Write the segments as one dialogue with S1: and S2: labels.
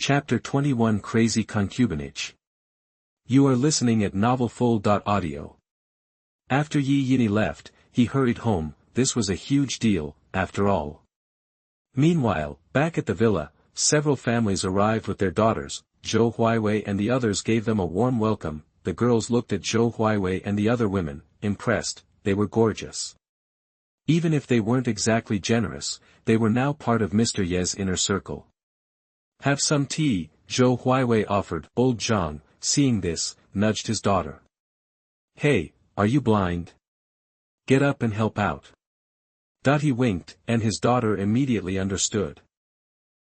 S1: Chapter 21 Crazy Concubinage. You are listening at novelfull.audio. After Ye Yunyi left, he hurried home. This was a huge deal, after all. Meanwhile, back at the villa, several families arrived with their daughters. Zhou Huaiwei and the others gave them a warm welcome. The girls looked at Zhou Huaiwei and the other women, impressed. They were gorgeous. Even if they weren't exactly generous, they were now part of Mr. Ye's inner circle. Have some tea, Zhou Huaiwei offered. Old Zhang, seeing this, nudged his daughter. Hey, are you blind? Get up and help out. He winked, and his daughter immediately understood.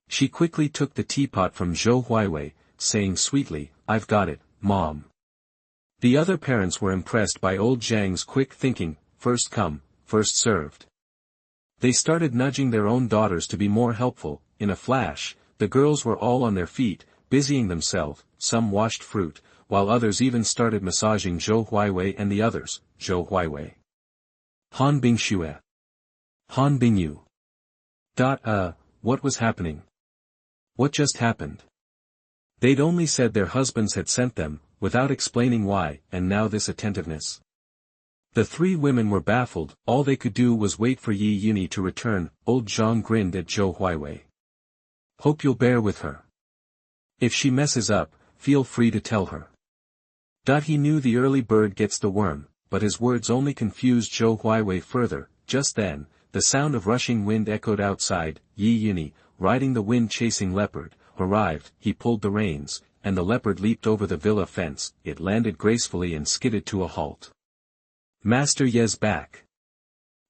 S1: She quickly took the teapot from Zhou Huaiwei, saying sweetly, I've got it, Mom. The other parents were impressed by old Zhang's quick thinking, first come, first served. They started nudging their own daughters to be more helpful. In a flash, the girls were all on their feet, busying themselves. Some washed fruit, while others even started massaging Zhou Huaiwei and the others. Zhou Huaiwei. Han Bingxue. Han Bingyu. What was happening? What just happened? They'd only said their husbands had sent them, without explaining why, and now this attentiveness. The three women were baffled. All they could do was wait for Ye Yunyi to return. Old Zhang grinned at Zhou Huaiwei. Hope you'll bear with her. If she messes up, feel free to tell her. He knew the early bird gets the worm, but his words only confused Zhou Huaiwei further. Just then, the sound of rushing wind echoed outside. Ye Yunyi, riding the wind-chasing leopard, arrived. He pulled the reins, and the leopard leaped over the villa fence. It landed gracefully and skidded to a halt. Master Ye's back.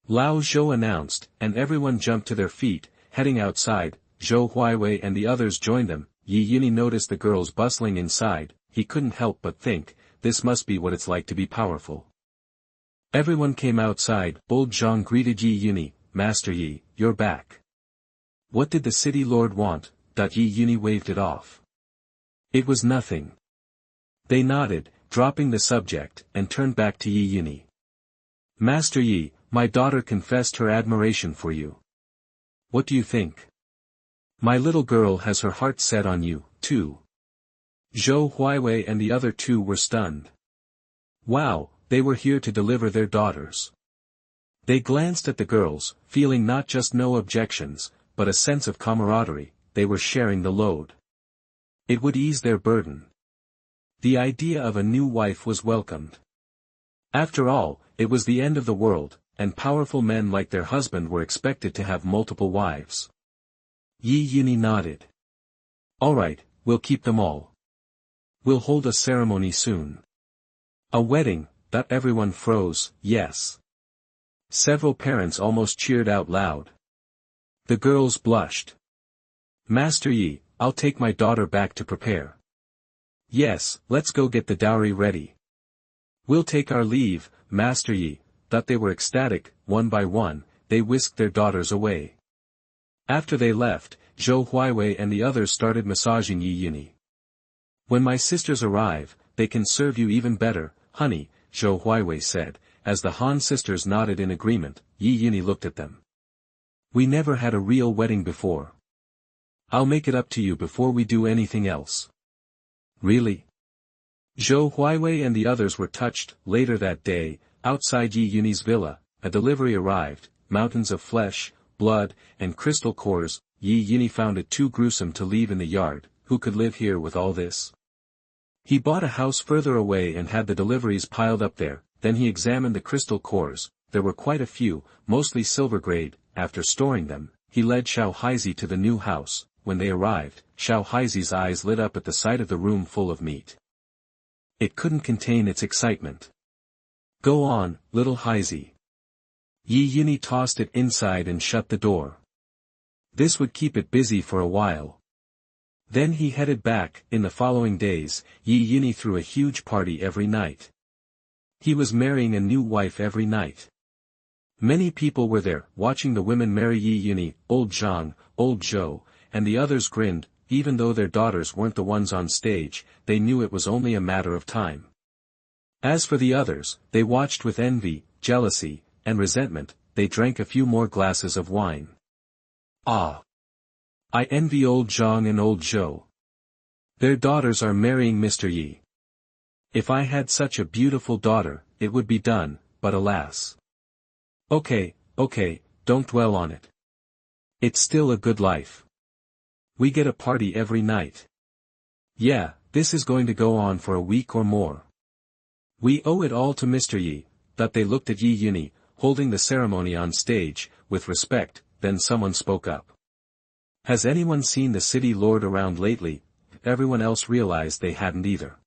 S1: Lao Zhou announced, and everyone jumped to their feet, heading outside. Zhou Huaiwei and the others joined them. Ye Yunyi noticed the girls bustling inside. He couldn't help but think, this must be what it's like to be powerful. Everyone came outside. Old Zhang greeted Ye Yunyi. Master Yi, you're back. What did the city lord want? Ye Yunyi waved it off. It was nothing. They nodded, dropping the subject, and turned back to Ye Yunyi. Master Yi, my daughter confessed her admiration for you. What do you think? My little girl has her heart set on you, too. Zhou Huaiwei and the other two were stunned. Wow, they were here to deliver their daughters. They glanced at the girls, feeling not just no objections, but a sense of camaraderie. They were sharing the load. It would ease their burden. The idea of a new wife was welcomed. After all, it was the end of the world, and powerful men like their husband were expected to have multiple wives. Ye Yunyi nodded. Alright, we'll keep them all. We'll hold a ceremony soon. A wedding. Everyone froze. Yes. Several parents almost cheered out loud. The girls blushed. Master Yi, I'll take my daughter back to prepare. Yes, let's go get the dowry ready. We'll take our leave, Master Yi. They were ecstatic. One by one, they whisked their daughters away. After they left, Zhou Huaiwei and the others started massaging Ye Yunyi. When my sisters arrive, they can serve you even better, honey, Zhou Huaiwei said. As the Han sisters nodded in agreement, Ye Yunyi looked at them. We never had a real wedding before. I'll make it up to you before we do anything else. Really? Zhou Huaiwei and the others were touched. Later that day, outside Ye Yunyi's villa, a delivery arrived. Mountains of flesh, blood, and crystal cores. Ye Yunyi found it too gruesome to leave in the yard. Who could live here with all this? He bought a house further away and had the deliveries piled up there. Then he examined the crystal cores. There were quite a few, mostly silver grade. After storing them, he led Xiao Haizi to the new house. When they arrived, Xiao Haizi's eyes lit up at the sight of the room full of meat. It couldn't contain its excitement. Go on, little Haizi. Ye Yunyi tossed it inside and shut the door. This would keep it busy for a while. Then he headed back. In the following days, Ye Yunyi threw a huge party every night. He was marrying a new wife every night. Many people were there, watching the women marry Ye Yunyi. Old Zhang, Old Zhou, and the others grinned. Even though their daughters weren't the ones on stage, they knew it was only a matter of time. As for the others, they watched with envy, jealousy, and resentment. They drank a few more glasses of wine. Ah! I envy old Zhang and old Zhou. Their daughters are marrying Mr. Yi. If I had such a beautiful daughter, it would be done, but alas. Okay, don't dwell on it. It's still a good life. We get a party every night. Yeah, this is going to go on for a week or more. We owe it all to Mr. Yi. That they looked at Ye Yunyi, holding the ceremony on stage, with respect. Then someone spoke up. Has anyone seen the city lord around lately? Everyone else realized they hadn't either.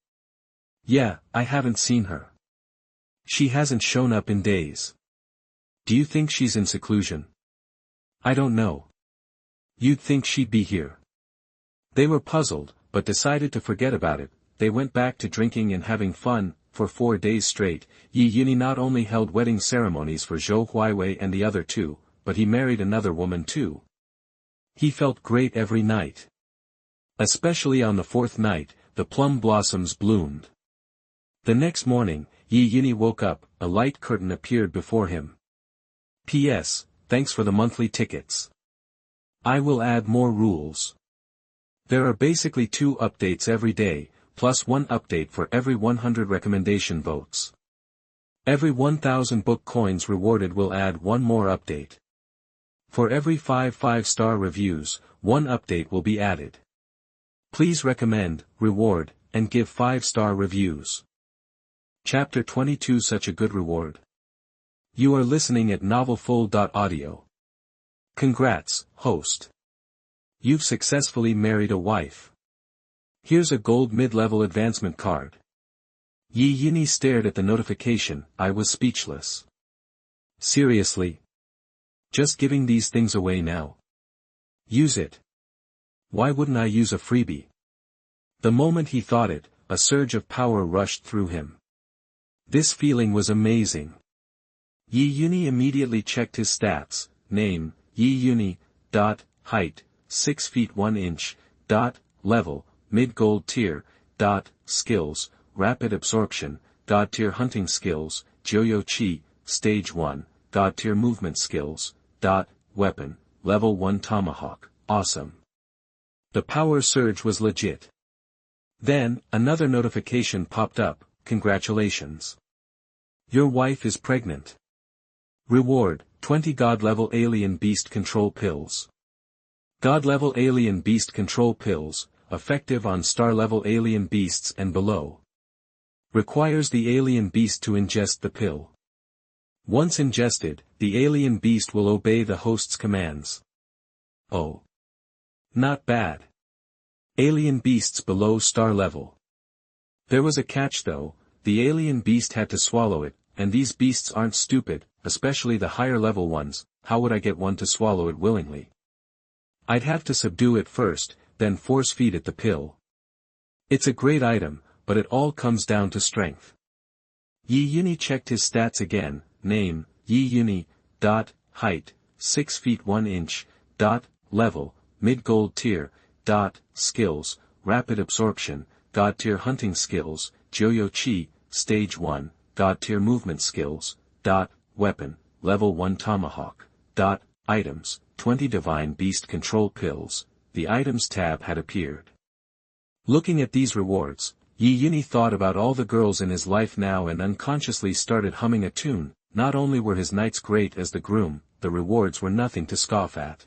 S1: Yeah, I haven't seen her. She hasn't shown up in days. Do you think she's in seclusion? I don't know. You'd think she'd be here. They were puzzled, but decided to forget about it. They went back to drinking and having fun. For 4 days straight, Ye Yunyi not only held wedding ceremonies for Zhou Huiwei and the other two, but he married another woman too. He felt great every night. Especially on the 4th night, the plum blossoms bloomed. The next morning, Ye Yunyi woke up, a light curtain appeared before him. P.S. Thanks for the monthly tickets. I will add more rules. There are basically 2 updates every day, plus 1 update for every 100 recommendation votes. Every 1,000 book coins rewarded will add 1 more update. For every 5 5-star reviews, 1 update will be added. Please recommend, reward, and give 5-star reviews. Chapter 22 Such a good reward. You are listening at novelfull.audio. Congrats, host. You've successfully married a wife. Here's a gold mid-level advancement card. Ye Yunyi stared at the notification. I was speechless. Seriously? Just giving these things away now? Use it. Why wouldn't I use a freebie? The moment he thought it, a surge of power rushed through him. This feeling was amazing. Ye Yunyi immediately checked his stats. Name, Ye Yunyi. Height, 6 feet 1 inch. Level, mid-gold tier. Skills, rapid absorption. Tier hunting skills, Joyo Chi, stage 1. Tier movement skills. Weapon, level 1 tomahawk, awesome. The power surge was legit. Then, another notification popped up. Congratulations. Your wife is pregnant. Reward, 20 God-level alien beast control pills. God-level alien beast control pills, effective on star-level alien beasts and below. Requires the alien beast to ingest the pill. Once ingested, the alien beast will obey the host's commands. Oh. Not bad. Alien beasts below star level. There was a catch though, the alien beast had to swallow it, and these beasts aren't stupid, especially the higher level ones. How would I get one to swallow it willingly? I'd have to subdue it first, then force feed it the pill. It's a great item, but it all comes down to strength. Ye Yunyi checked his stats again. Name, Ye Yunyi. Height, 6 feet 1 inch. Level, mid-gold tier. Skills, rapid absorption. God tier hunting skills, Joyo Chi, stage 1. God tier movement skills. Weapon, level 1 tomahawk. Items, 20 divine beast control pills. The items tab had appeared. Looking at these rewards, Ye Yunyi thought about all the girls in his life now and unconsciously started humming a tune. Not only were his nights great as the groom, the rewards were nothing to scoff at.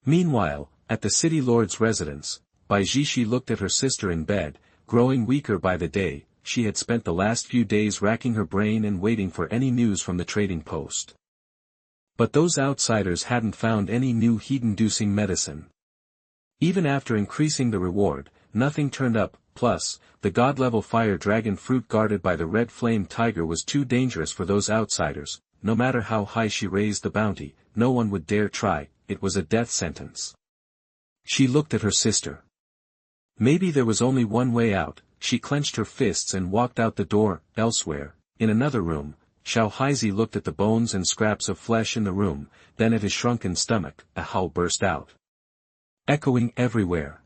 S1: Meanwhile, at the city lord's residence, Bai Zhixi looked at her sister in bed, growing weaker by the day. She had spent the last few days racking her brain and waiting for any news from the trading post. But those outsiders hadn't found any new heat-inducing medicine. Even after increasing the reward, nothing turned up. Plus, the god-level fire dragon fruit guarded by the red flame tiger was too dangerous for those outsiders. No matter how high she raised the bounty, no one would dare try. It was a death sentence. She looked at her sister. Maybe there was only one way out. She clenched her fists and walked out the door. Elsewhere, in another room, Xiao Haizi looked at the bones and scraps of flesh in the room, then at his shrunken stomach. A howl burst out, echoing everywhere.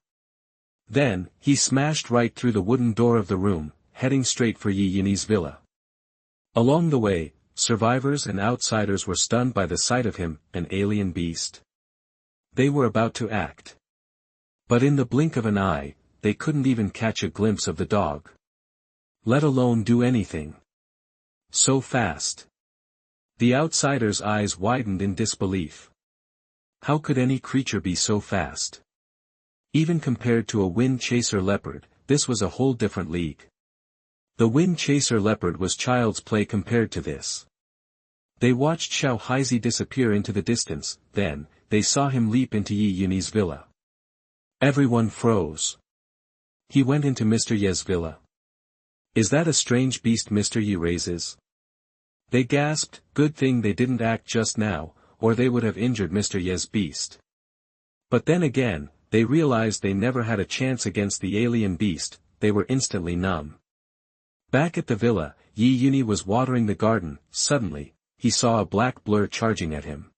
S1: Then, he smashed right through the wooden door of the room, heading straight for Ye Yunyi's villa. Along the way, survivors and outsiders were stunned by the sight of him, an alien beast. They were about to act. But in the blink of an eye, they couldn't even catch a glimpse of the dog. Let alone do anything. So fast. The outsider's eyes widened in disbelief. How could any creature be so fast? Even compared to a wind chaser leopard, this was a whole different league. The wind chaser leopard was child's play compared to this. They watched Xiao Haizi disappear into the distance, then, they saw him leap into Ye Yunyi's villa. Everyone froze. He went into Mr. Ye's villa. Is that a strange beast Mr. Ye raises? They gasped, good thing they didn't act just now, or they would have injured Mr. Ye's beast. But then again, they realized they never had a chance against the alien beast, they were instantly numb. Back at the villa, Ye Yunyi was watering the garden. Suddenly, he saw a black blur charging at him.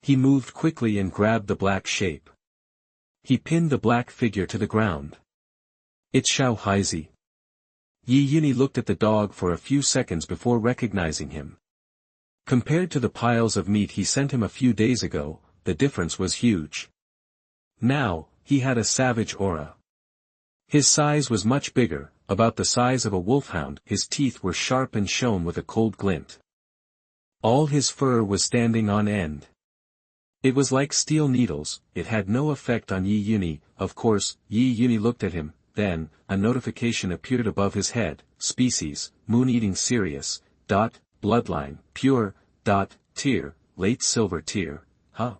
S1: He moved quickly and grabbed the black shape. He pinned the black figure to the ground. It's Xiao Haizi. Ye Yunyi looked at the dog for a few seconds before recognizing him. Compared to the piles of meat he sent him a few days ago, the difference was huge. Now, he had a savage aura. His size was much bigger, about the size of a wolfhound. His teeth were sharp and shone with a cold glint. All his fur was standing on end. It was like steel needles. It had no effect on Ye Yunyi. Of course, Ye Yunyi looked at him. Then, a notification appeared above his head. Species, moon-eating Sirius, bloodline, pure, tier, late silver tier, huh?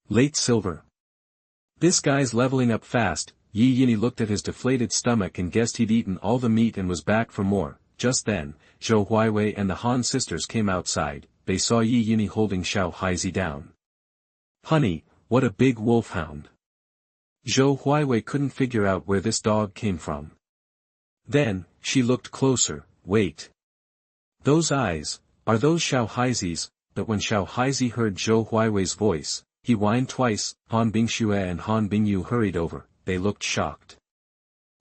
S1: Late silver. This guy's leveling up fast. Ye Yunyi looked at his deflated stomach and guessed he'd eaten all the meat and was back for more. Just then, Zhou Huaiwei and the Han sisters came outside. They saw Ye Yunyi holding Xiao Haizi down. Honey, what a big wolfhound. Zhou Huaiwei couldn't figure out where this dog came from. Then, she looked closer. Wait. Those eyes, are those Xiao Haizi's? But when Xiao Haizi heard Zhou Huaiwei's voice, he whined twice. Han Bingxue and Han Bingyu hurried over. They looked shocked.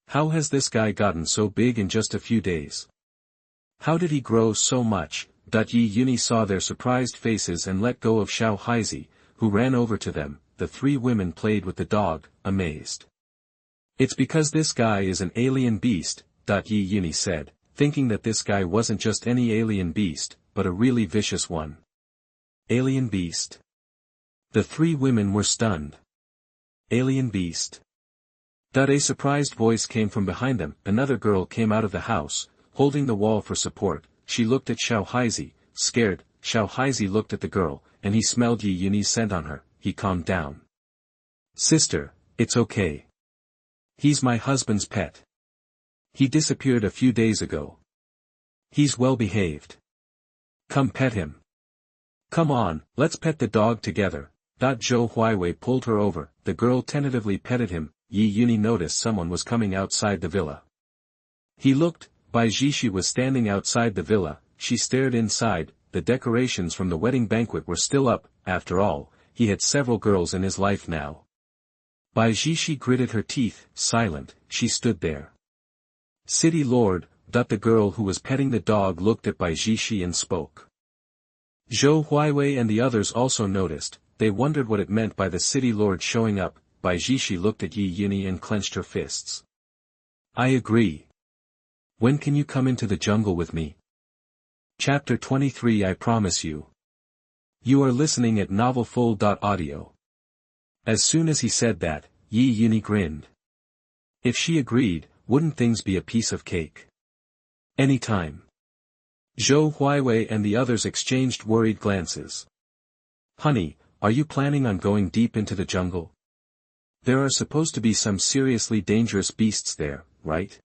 S1: How has this guy gotten so big in just a few days? How did he grow so much? Ye Yunyi saw their surprised faces and let go of Xiao Haizi, who ran over to them. The three women played with the dog, amazed. It's because this guy is an alien beast, Ye Yunyi said, thinking that this guy wasn't just any alien beast, but a really vicious one. Alien beast? The three women were stunned. Alien beast? A surprised voice came from behind them. Another girl came out of the house, holding the wall for support. She looked at Xiao Haizi, scared. Xiao Haizi looked at the girl, and he smelled Ye Yunyi's scent on her. He calmed down. Sister, it's okay. He's my husband's pet. He disappeared a few days ago. He's well behaved. Come pet him. Come on, let's pet the dog together. Zhou Huaiwei pulled her over. The girl tentatively petted him. Ye Yunyi noticed someone was coming outside the villa. He looked. Bai Zhixi was standing outside the villa. She stared inside. The decorations from the wedding banquet were still up. After all, he had several girls in his life now. Bai Zhixi gritted her teeth. Silent, she stood there. City Lord. The girl who was petting the dog looked at Bai Zhixi and spoke. Zhou Huaiwei and the others also noticed. They wondered what it meant by the city lord showing up. Bai Zhixi looked at Ye Yunyi and clenched her fists. I agree. When can you come into the jungle with me? Chapter 23 I promise you. You are listening at novelfull.audio. As soon as he said that, Ye Yunyi grinned. If she agreed, wouldn't things be a piece of cake? Anytime. Zhou Huaiwei and the others exchanged worried glances. Honey, are you planning on going deep into the jungle? There are supposed to be some seriously dangerous beasts there, right?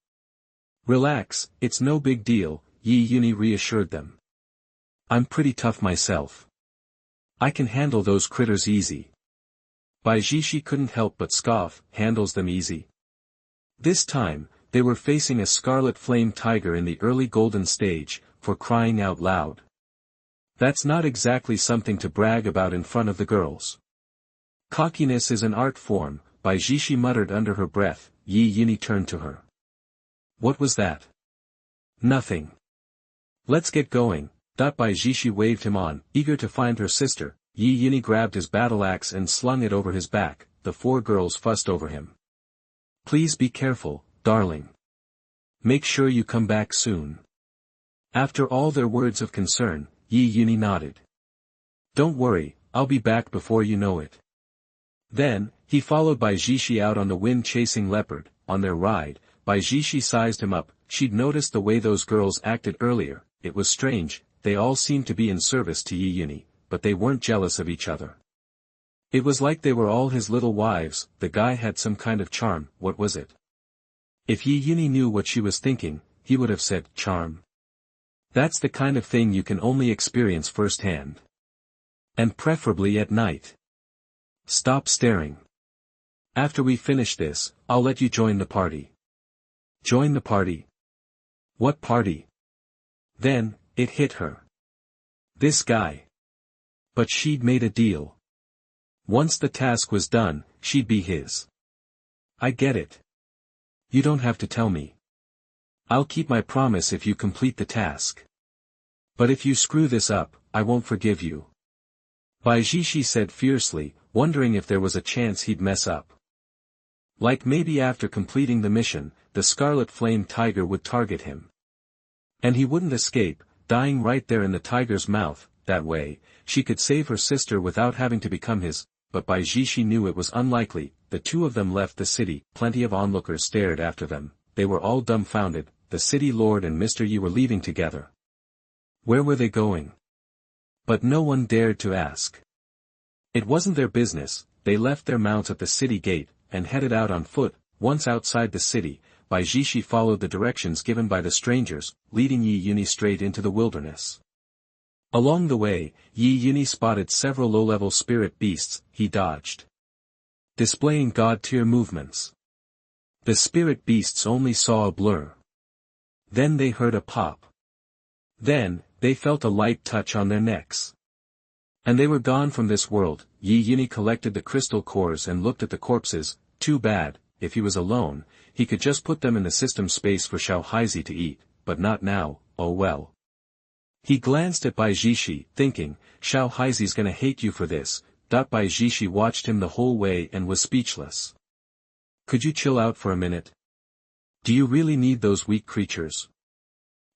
S1: Relax, it's no big deal, Ye Yunyi reassured them. I'm pretty tough myself. I can handle those critters easy. Bai Zhixi couldn't help but scoff. Handles them easy. This time, they were facing a scarlet flame tiger in the early golden stage, for crying out loud. That's not exactly something to brag about in front of the girls. Cockiness is an art form, Bai Zhixi muttered under her breath. Ye Yunyi turned to her. What was that? Nothing. Let's get going. Bai Zhixi waved him on, eager to find her sister. Ye Yunyi grabbed his battle axe and slung it over his back. The four girls fussed over him. Please be careful, darling. Make sure you come back soon. After all their words of concern, Ye Yunyi nodded. Don't worry, I'll be back before you know it. Then, he followed Bai Zhixi out on the wind-chasing leopard. On their ride, Bai Zhixi sized him up. She'd noticed the way those girls acted earlier. It was strange, they all seemed to be in service to Ye Yunyi, but they weren't jealous of each other. It was like they were all his little wives. The guy had some kind of charm. What was it? If Ye Yunyi knew what she was thinking, he would have said, charm. That's the kind of thing you can only experience firsthand. And preferably at night. Stop staring. After we finish this, I'll let you join the party. Join the party? What party? Then, it hit her. This guy. But she'd made a deal. Once the task was done, she'd be his. I get it. You don't have to tell me. I'll keep my promise if you complete the task. But if you screw this up, I won't forgive you. Bai Zhixi said fiercely, wondering if there was a chance he'd mess up. Like maybe after completing the mission, the Scarlet Flame Tiger would target him. And he wouldn't escape, dying right there in the tiger's mouth. That way, she could save her sister without having to become his. But Bai Zhixi knew it was unlikely. The two of them left the city. Plenty of onlookers stared after them. They were all dumbfounded. The city lord and Mr. Yi were leaving together. Where were they going? But no one dared to ask. It wasn't their business. They left their mounts at the city gate, and headed out on foot. Once outside the city, Bai Zhixi followed the directions given by the strangers, leading Ye Yunyi straight into the wilderness. Along the way, Ye Yunyi spotted several low-level spirit beasts. He dodged, displaying god-tier movements. The spirit beasts only saw a blur. Then they heard a pop. Then, they felt a light touch on their necks. And they were gone from this world. Ye Yunyi collected the crystal cores and looked at the corpses. Too bad, if he was alone, he could just put them in the system space for Xiao Haizi to eat, but not now. Oh well. He glanced at Bai Zhixi, thinking, Xiao Haizi's gonna hate you for this. Bai Zhixi watched him the whole way and was speechless. Could you chill out for a minute? Do you really need those weak creatures?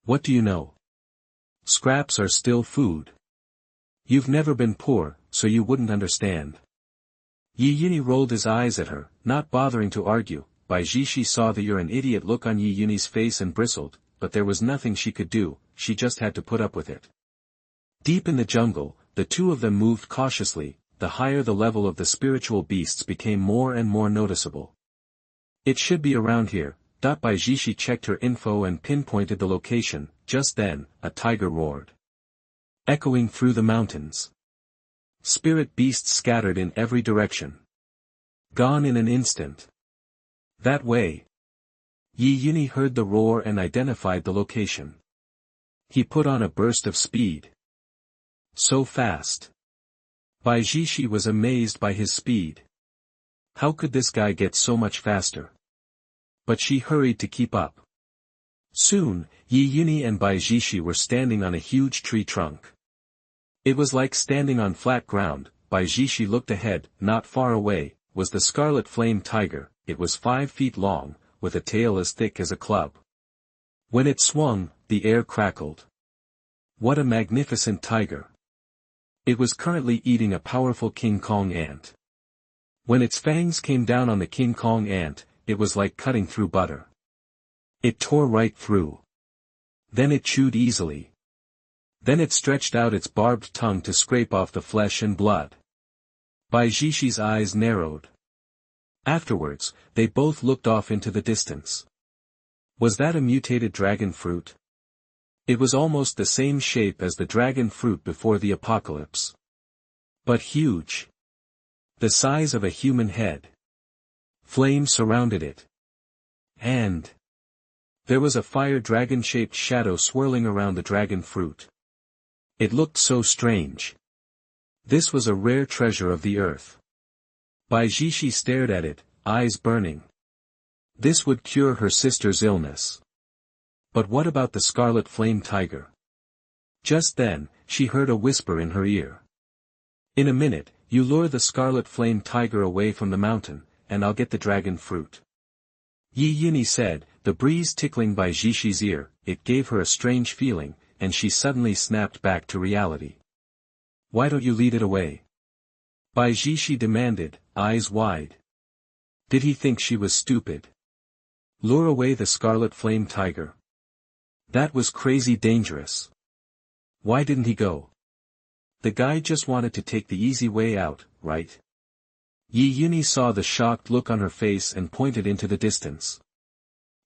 S1: What do you know? Scraps are still food. You've never been poor, so you wouldn't understand. Ye Yunyi rolled his eyes at her, not bothering to argue. Bai Zhixi saw the "you're an idiot" look on Ye Yunyi's face and bristled, but there was nothing she could do. She just had to put up with it. Deep in the jungle, the two of them moved cautiously. The higher the level of the spiritual beasts became more and more noticeable. It should be around here. Bai Zhixi checked her info and pinpointed the location. Just then, a tiger roared, echoing through the mountains. Spirit beasts scattered in every direction. Gone in an instant. That way. Ye Yunyi heard the roar and identified the location. He put on a burst of speed. So fast. Bai Zhixi was amazed by his speed. How could this guy get so much faster? But she hurried to keep up. Soon, Ye Yunyi and Bai Zhixi were standing on a huge tree trunk. It was like standing on flat ground. Bai Zhixi looked ahead. Not far away, was the Scarlet Flame Tiger. It was 5 feet long, with a tail as thick as a club. When it swung, the air crackled. What a magnificent tiger! It was currently eating a powerful King Kong ant. When its fangs came down on the King Kong ant, it was like cutting through butter. It tore right through. Then it chewed easily. Then it stretched out its barbed tongue to scrape off the flesh and blood. Bai Zhixi's eyes narrowed. Afterwards, they both looked off into the distance. Was that a mutated dragon fruit? It was almost the same shape as the dragon fruit before the apocalypse. But huge. The size of a human head. Flame surrounded it. And there was a fire dragon-shaped shadow swirling around the dragon fruit. It looked so strange. This was a rare treasure of the earth. Bai Zhixi stared at it, eyes burning. This would cure her sister's illness. But what about the Scarlet Flame Tiger? Just then, she heard a whisper in her ear. In a minute, you lure the Scarlet Flame Tiger away from the mountain, and I'll get the dragon fruit. Ye Yunyi said, the breeze tickling Bai Zhixi's ear. It gave her a strange feeling, and she suddenly snapped back to reality. Why don't you lead it away? Bai Zhixi demanded, eyes wide. Did he think she was stupid? Lure away the scarlet flame tiger. That was crazy dangerous. Why didn't he go? The guy just wanted to take the easy way out, right? Ye Yunyi saw the shocked look on her face and pointed into the distance.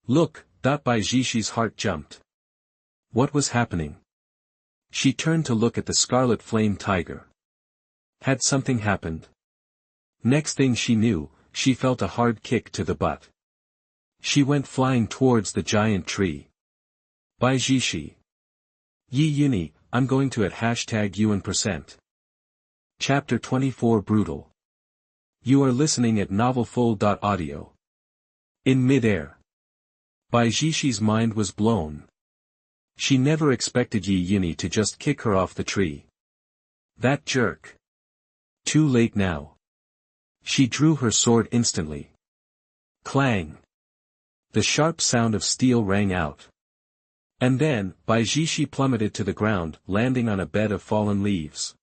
S1: Look, Bai Zhixi's heart jumped. What was happening? She turned to look at the scarlet flame tiger. Had something happened? Next thing she knew, she felt a hard kick to the butt. She went flying towards the giant tree. Bai Zhixi. Ye Yunyi, I'm going to @UN%. Chapter 24 Brutal. You are listening at novelfull.audio. In mid-air. Bai Zhixi's mind was blown. She never expected Ye Yunyi to just kick her off the tree. That jerk. Too late now. She drew her sword instantly. Clang. The sharp sound of steel rang out. And then, Bai Zhixi plummeted to the ground, landing on a bed of fallen leaves.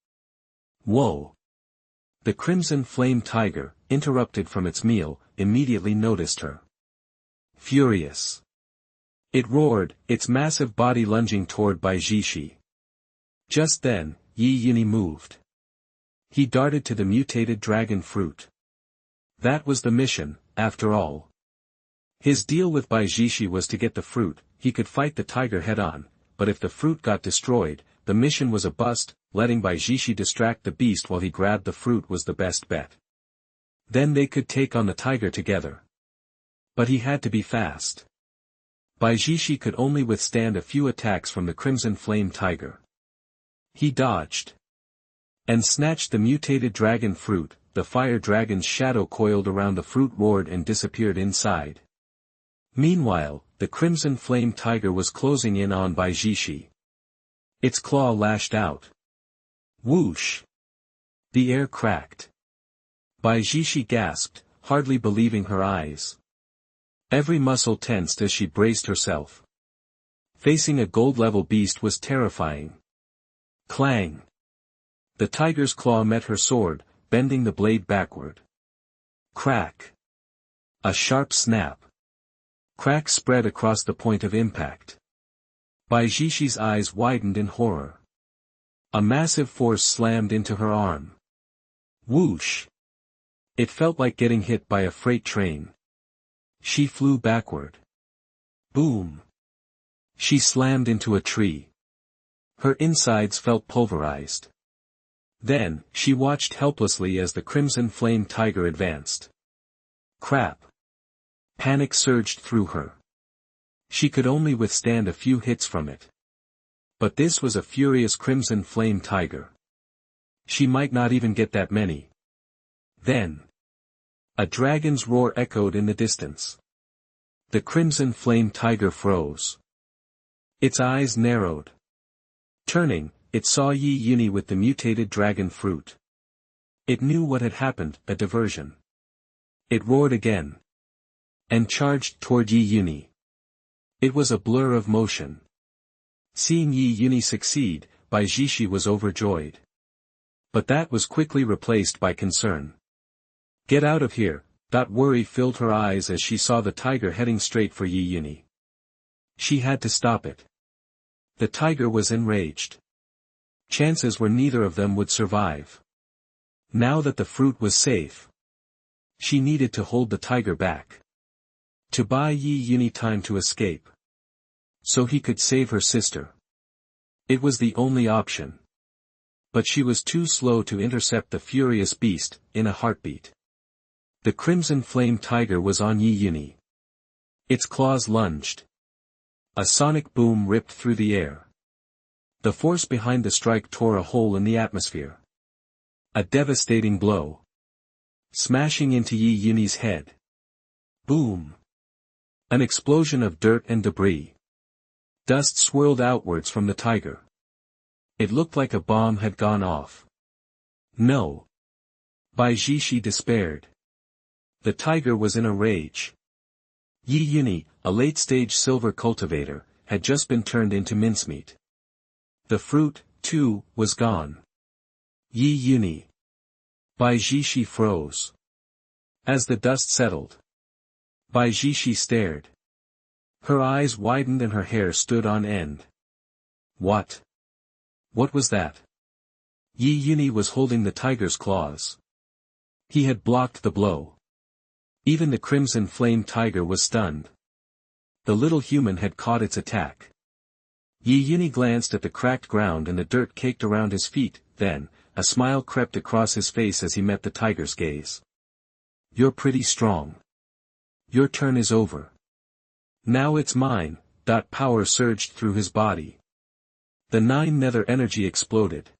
S1: Whoa! The crimson flame tiger, interrupted from its meal, immediately noticed her. Furious. It roared, its massive body lunging toward Bai Zhixi. Just then, Ye Yunyi moved. He darted to the mutated dragon fruit. That was the mission, after all. His deal with Bai Zhixi was to get the fruit. He could fight the tiger head-on, but if the fruit got destroyed, the mission was a bust. Letting Bai Zhixi distract the beast while he grabbed the fruit was the best bet. Then they could take on the tiger together. But he had to be fast. Bai Zhixi could only withstand a few attacks from the crimson flame tiger. He dodged. And snatched the mutated dragon fruit. The fire dragon's shadow coiled around the fruit, roared and disappeared inside. Meanwhile, the crimson flame tiger was closing in on Bai Zhixi. Its claw lashed out. Whoosh! The air cracked. Bai Zhixi gasped, hardly believing her eyes. Every muscle tensed as she braced herself. Facing a gold-level beast was terrifying. Clang! The tiger's claw met her sword, bending the blade backward. Crack! A sharp snap. Crack spread across the point of impact. Bai Zhixi's eyes widened in horror. A massive force slammed into her arm. Whoosh! It felt like getting hit by a freight train. She flew backward. Boom! She slammed into a tree. Her insides felt pulverized. Then, she watched helplessly as the crimson flame tiger advanced. Crap! Panic surged through her. She could only withstand a few hits from it. But this was a furious crimson flame tiger. She might not even get that many. Then, a dragon's roar echoed in the distance. The crimson flame tiger froze. Its eyes narrowed. Turning, it saw Ye Yunyi with the mutated dragon fruit. It knew what had happened, a diversion. It roared again. And charged toward Ye Yunyi. It was a blur of motion. Seeing Ye Yunyi succeed, Bai Zhixi was overjoyed. But that was quickly replaced by concern. Get out of here! Worry filled her eyes as she saw the tiger heading straight for Ye Yunyi. She had to stop it. The tiger was enraged. Chances were neither of them would survive. Now that the fruit was safe, she needed to hold the tiger back. To buy Ye Yunyi time to escape. So he could save her sister. It was the only option. But she was too slow to intercept the furious beast, in a heartbeat. The crimson flame tiger was on Ye Yunyi. Its claws lunged. A sonic boom ripped through the air. The force behind the strike tore a hole in the atmosphere. A devastating blow. Smashing into Ye Yunyi's head. Boom! An explosion of dirt and debris. Dust swirled outwards from the tiger. It looked like a bomb had gone off. No! Bai Zhixi despaired. The tiger was in a rage. Ye Yunyi, a late-stage silver cultivator, had just been turned into mincemeat. The fruit, too, was gone. Ye Yunyi. Bai Zhixi froze. As the dust settled, Bai Zhixi stared. Her eyes widened and her hair stood on end. What? What was that? Ye Yunyi was holding the tiger's claws. He had blocked the blow. Even the crimson flame tiger was stunned. The little human had caught its attack. Ye Yunyi glanced at the cracked ground and the dirt caked around his feet, then, a smile crept across his face as he met the tiger's gaze. You're pretty strong. Your turn is over. Now it's mine. Power surged through his body. The 9 nether energy exploded.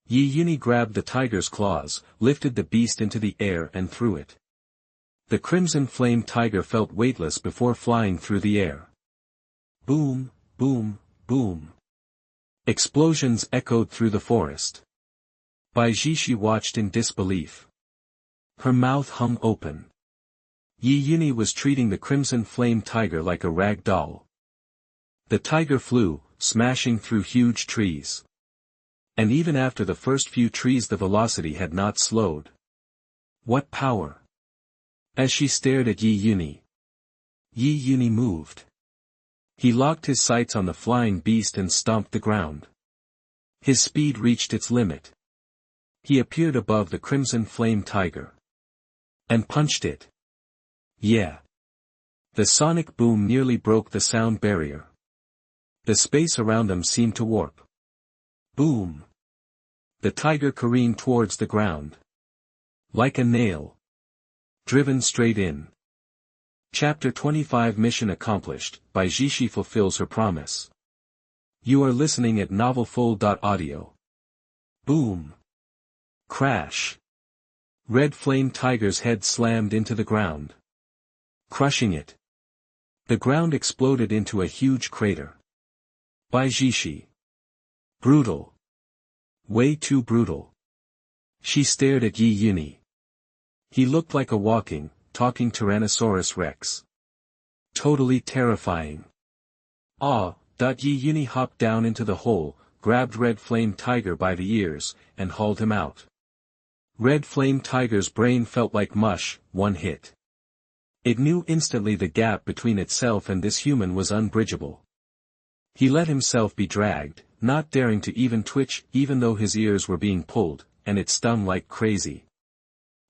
S1: Ye Yunyi grabbed the tiger's claws, lifted the beast into the air and threw it. The crimson flame tiger felt weightless before flying through the air. Boom, boom, boom. Explosions echoed through the forest. Bai Zhixi watched in disbelief. Her mouth hung open. Ye Yunyi was treating the crimson flame tiger like a rag doll. The tiger flew, smashing through huge trees. And even after the first few trees the velocity had not slowed. What power! As she stared at Ye Yunyi, Ye Yunyi moved. He locked his sights on the flying beast and stomped the ground. His speed reached its limit. He appeared above the crimson flame tiger. And punched it. Yeah. The sonic boom nearly broke the sound barrier. The space around them seemed to warp. Boom. The tiger careened towards the ground. Like a nail. Driven straight in. Chapter 25 Mission accomplished, Bai Zhixi fulfills her promise. You are listening at novelfull.audio. Boom. Crash. Red flame tiger's head slammed into the ground. Crushing it. The ground exploded into a huge crater. Bai Zhixi. Brutal. Way too brutal. She stared at Ye Yunyi. He looked like a walking, talking Tyrannosaurus Rex. Totally terrifying. Ye Yunyi hopped down into the hole, grabbed Red Flame Tiger by the ears, and hauled him out. Red Flame Tiger's brain felt like mush, one hit. It knew instantly the gap between itself and this human was unbridgeable. He let himself be dragged, not daring to even twitch even though his ears were being pulled, and it stung like crazy.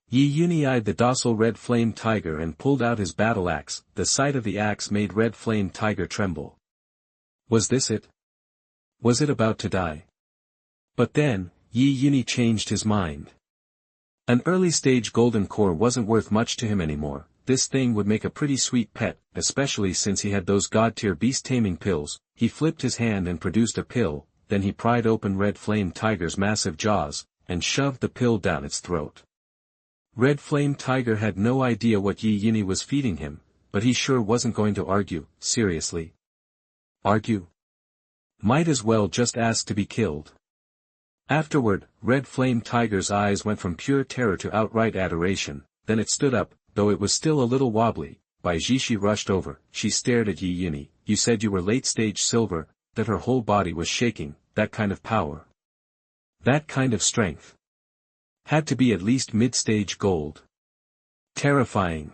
S1: Ye Yunyi eyed the docile Red Flame Tiger and pulled out his battle axe. The sight of the axe made Red Flame Tiger tremble. Was this it? Was it about to die? But then, Ye Yunyi changed his mind. An early-stage golden core wasn't worth much to him anymore. This thing would make a pretty sweet pet, especially since he had those god-tier beast-taming pills. He flipped his hand and produced a pill, then he pried open Red Flame Tiger's massive jaws, and shoved the pill down its throat. Red Flame Tiger had no idea what Ye Yunyi was feeding him, but he sure wasn't going to argue. Seriously? Argue? Might as well just ask to be killed. Afterward, Red Flame Tiger's eyes went from pure terror to outright adoration, then it stood up, though it was still a little wobbly. Bai Zhixi rushed over. She stared at Ye Yunyi. You said you were late-stage silver, that her whole body was shaking, that kind of power. That kind of strength. Had to be at least mid-stage gold. Terrifying.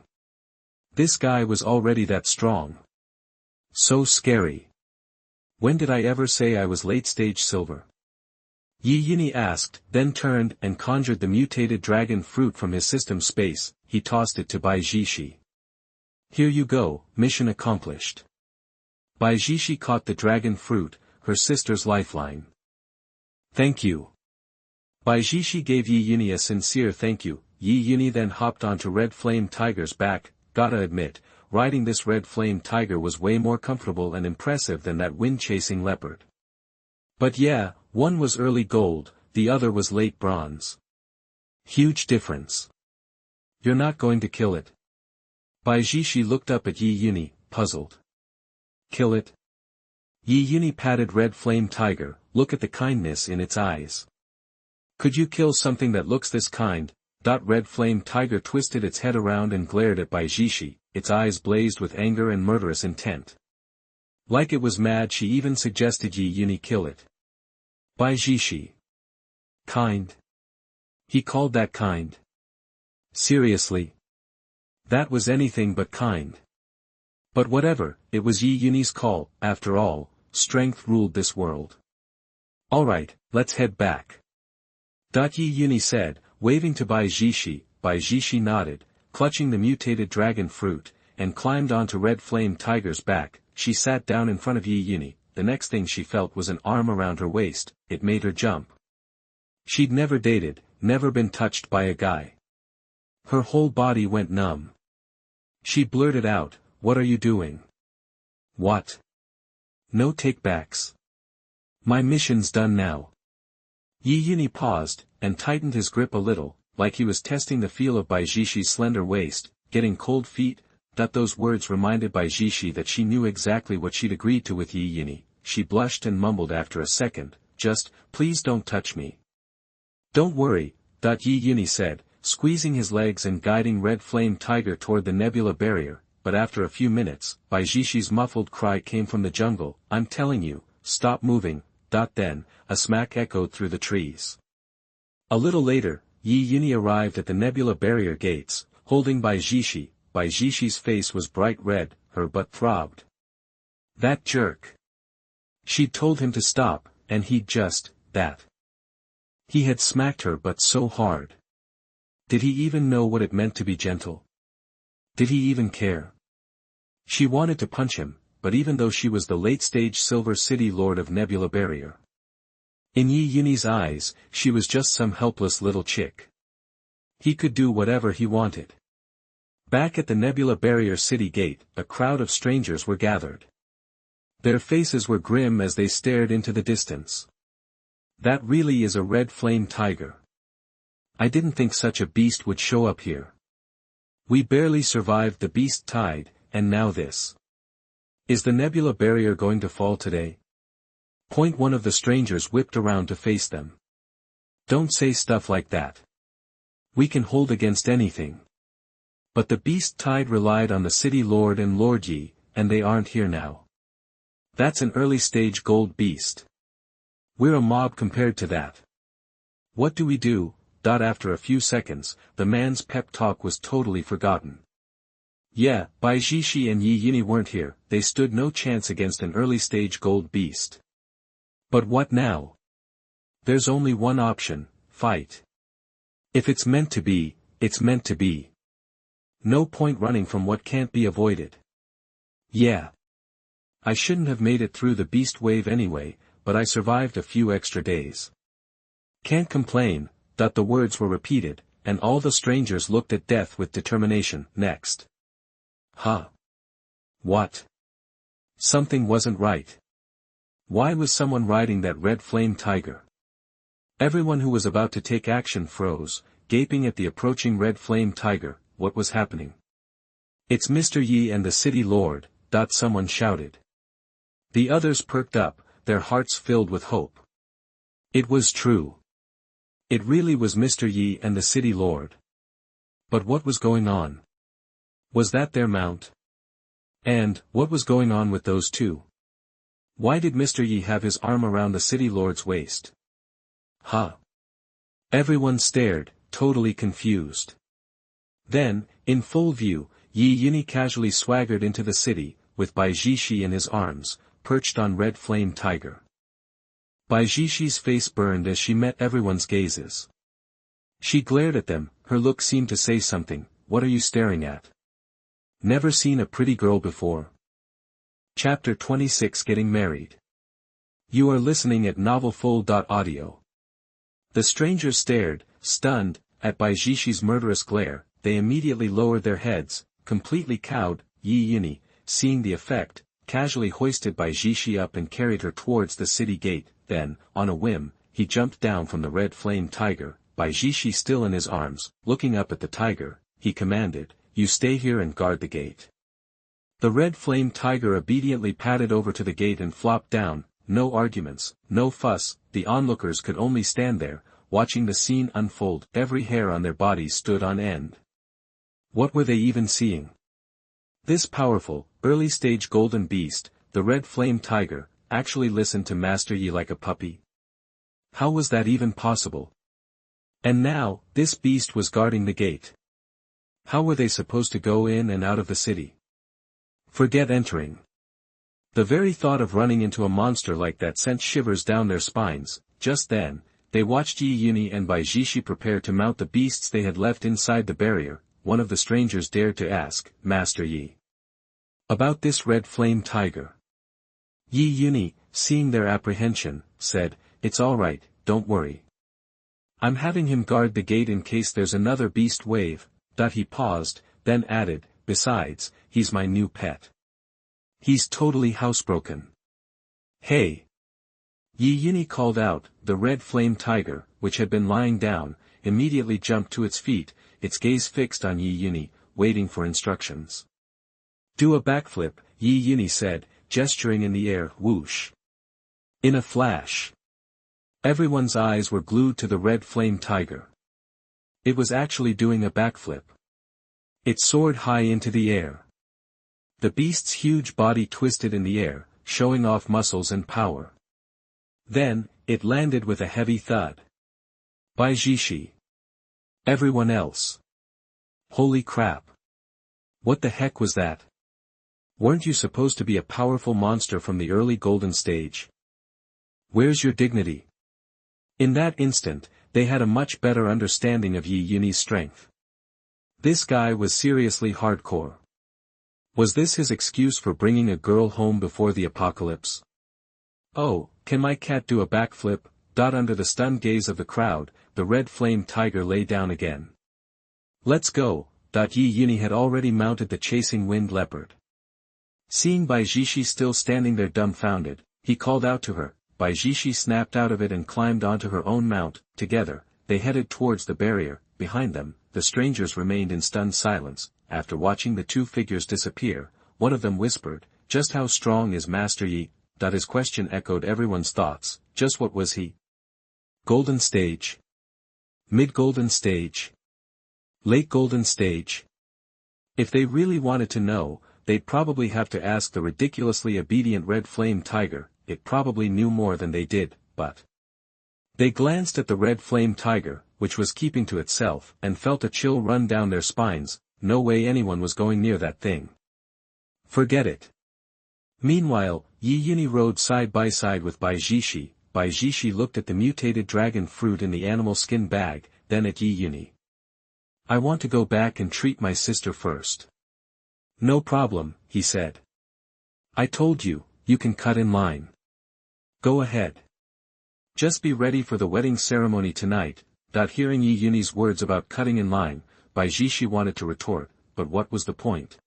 S1: This guy was already that strong. So scary. When did I ever say I was late-stage silver? Ye Yunyi asked, then turned and conjured the mutated dragon fruit from his system space. He tossed it to Bai Zhixi. Here you go, mission accomplished. Bai Zhixi caught the dragon fruit, her sister's lifeline. Thank you. Bai Zhixi gave Ye Yunyi a sincere thank you. Ye Yunyi then hopped onto Red Flame Tiger's back. Gotta admit, riding this Red Flame Tiger was way more comfortable and impressive than that wind-chasing leopard. But yeah, one was early gold, the other was late bronze. Huge difference. You're not going to kill it? Bai Zhixi looked up at Ye Yunyi, puzzled. Kill it? Ye Yunyi patted Red Flame Tiger. Look at the kindness in its eyes. Could you kill something that looks this kind? Red Flame Tiger twisted its head around and glared at Bai Zhixi. its eyes blazed with anger and murderous intent. Like it was mad, she even suggested Ye Yunyi kill it. Bai Zhixi. Kind? He called that kind? Seriously? That was anything but kind. But whatever, it was Ye Yunyi's call. After all, strength ruled this world. Alright, let's head back. Ye Yunyi said, waving to Bai Zhixi. Bai Zhixi nodded, clutching the mutated dragon fruit, and climbed onto Red Flame Tiger's back. She sat down in front of Ye Yunyi. The next thing she felt was an arm around her waist. It made her jump. She'd never dated, never been touched by a guy. Her whole body went numb. She blurted out, "What are you doing?" "What?" "No takebacks. My mission's done now." Ye Yunyi paused, and tightened his grip a little, like he was testing the feel of Bai Zhixi's slender waist. Getting cold feet. Those words reminded Bai Zhixi that she knew exactly what she'd agreed to with Ye Yunyi. She blushed and mumbled after a second, "Just, please don't touch me." "Don't worry," Ye Yunyi said, squeezing his legs and guiding Red Flame Tiger toward the nebula barrier. But after a few minutes, Bai Zhixi's muffled cry came from the jungle, "I'm telling you, stop moving." Then, a smack echoed through the trees. A little later, Ye Yunyi arrived at the nebula barrier gates, holding Bai Zhixi. Bai Zhixi's face was bright red, her butt throbbed. That jerk. She'd told him to stop, and he'd just, that. He had smacked her but so hard. Did he even know what it meant to be gentle? Did he even care? She wanted to punch him, but even though she was the late-stage Silver City Lord of Nebula Barrier, in Ye Yunyi's eyes, she was just some helpless little chick. He could do whatever he wanted. Back at the Nebula Barrier City Gate, a crowd of strangers were gathered. Their faces were grim as they stared into the distance. "That really is a Red Flame Tiger. I didn't think such a beast would show up here. We barely survived the beast tide, and now this. Is the Nebula Barrier going to fall today?" One of the strangers whipped around to face them. "Don't say stuff like that. We can hold against anything. But the beast tide relied on the city lord and Lord Yi, and they aren't here now. That's an early-stage gold beast. We're a mob compared to that. What do we do?" After a few seconds, the man's pep talk was totally forgotten. Yeah, Bai Zhixi and Ye Yunyi weren't here. They stood no chance against an early-stage gold beast. But what now? There's only one option: fight. If it's meant to be, it's meant to be. No point running from what can't be avoided. Yeah. I shouldn't have made it through the beast wave anyway, but I survived a few extra days. Can't complain. The words were repeated, and all the strangers looked at death with determination. Next. Huh? What? Something wasn't right. Why was someone riding that Red Flame Tiger? Everyone who was about to take action froze, gaping at the approaching Red Flame Tiger. What was happening? "It's Mr. Yi and the City Lord," someone shouted. The others perked up, their hearts filled with hope. It was true. It really was Mr. Yi and the City Lord. But what was going on? Was that their mount? And, what was going on with those two? Why did Mr. Yi have his arm around the City Lord's waist? Huh? Everyone stared, totally confused. Then, in full view, Ye Yunyi casually swaggered into the city, with Bai Zhixi in his arms, perched on Red Flame Tiger. Bai Zhixi's face burned as she met everyone's gazes. She glared at them, her look seemed to say something. "What are you staring at? Never seen a pretty girl before?" Chapter 26 Getting Married. You are listening at novelfull.audio. The strangers stared, stunned, at Bai Zhixi's murderous glare. They immediately lowered their heads, completely cowed. Ye Yunyi, seeing the effect, casually hoisted Bai Zhixi up and carried her towards the city gate. Then, on a whim, he jumped down from the Red Flame Tiger, Bai Zhixi still in his arms. Looking up at the tiger, he commanded, "You stay here and guard the gate." The Red Flame Tiger obediently padded over to the gate and flopped down. No arguments, no fuss. The onlookers could only stand there, watching the scene unfold. Every hair on their bodies stood on end. What were they even seeing? This powerful, early-stage golden beast, the red flame tiger, actually listened to Master Yi like a puppy. How was that even possible? And now, this beast was guarding the gate. How were they supposed to go in and out of the city? Forget entering. The very thought of running into a monster like that sent shivers down their spines. Just then, they watched Ye Yunyi and Bai Zhixi prepare to mount the beasts they had left inside the barrier. One of the strangers dared to ask, "Master Yi, about this red flame tiger?" Ye Yunyi, seeing their apprehension, said, "It's all right, don't worry. I'm having him guard the gate in case there's another beast wave." He paused, then added, "Besides, he's my new pet. He's totally housebroken." "Hey!" Ye Yunyi called out. The red flame tiger, which had been lying down, immediately jumped to its feet, its gaze fixed on Ye Yunyi, waiting for instructions. "Do a backflip," Ye Yunyi said, gesturing in the air. Whoosh! In a flash, everyone's eyes were glued to the red flame tiger. It was actually doing a backflip. It soared high into the air. The beast's huge body twisted in the air, showing off muscles and power. Then, it landed with a heavy thud. Bai Zhixi. Everyone else. Holy crap. What the heck was that? Weren't you supposed to be a powerful monster from the early golden stage? Where's your dignity? In that instant, they had a much better understanding of Ye Yunyi's strength. This guy was seriously hardcore. Was this his excuse for bringing a girl home before the apocalypse? "Oh, can my cat do a backflip?" Under the stunned gaze of the crowd, the red flame tiger lay down again. "Let's go." Ye Yunyi had already mounted the chasing wind leopard. Seeing Bai Zhixi still standing there dumbfounded, he called out to her. Bai Zhixi snapped out of it and climbed onto her own mount. Together, they headed towards the barrier. Behind them, the strangers remained in stunned silence. After watching the two figures disappear, one of them whispered, "Just how strong is Master Yi?" His question echoed everyone's thoughts. Just what was he? Golden stage? Mid-golden stage? Late golden stage? If they really wanted to know, they'd probably have to ask the ridiculously obedient red flame tiger. It probably knew more than they did, but... They glanced at the red flame tiger, which was keeping to itself, and felt a chill run down their spines. No way anyone was going near that thing. Forget it. Meanwhile, Ye Yunyi rode side by side with Bai Zhixi. Bai Zhixi looked at the mutated dragon fruit in the animal skin bag, then at Ye Yunyi. "I want to go back and treat my sister first." "No problem," he said. "I told you, you can cut in line. Go ahead. Just be ready for the wedding ceremony tonight." Hearing Ye Yunyi's words about cutting in line, Bai Zhixi wanted to retort, but what was the point?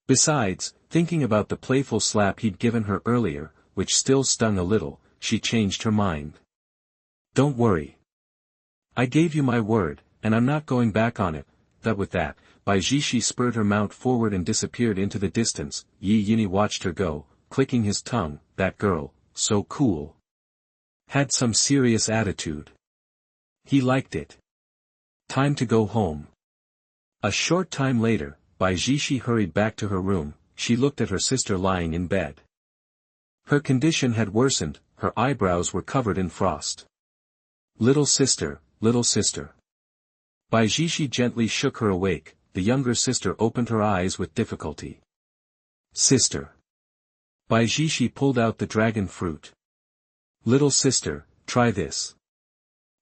S1: Besides, thinking about the playful slap he'd given her earlier, which still stung a little, she changed her mind. "Don't worry. I gave you my word, and I'm not going back on it." With that, Bai Zhixi spurred her mount forward and disappeared into the distance. Ye Yunyi watched her go, clicking his tongue. That girl, so cool. Had some serious attitude. He liked it. Time to go home. A short time later, Bai Zhixi hurried back to her room. She looked at her sister lying in bed. Her condition had worsened, her eyebrows were covered in frost. Little sister, little sister." Bai Zhixi gently shook her awake. The younger sister opened her eyes with difficulty. "Sister." Bai Zhixi pulled out the dragon fruit. "Little sister, try this."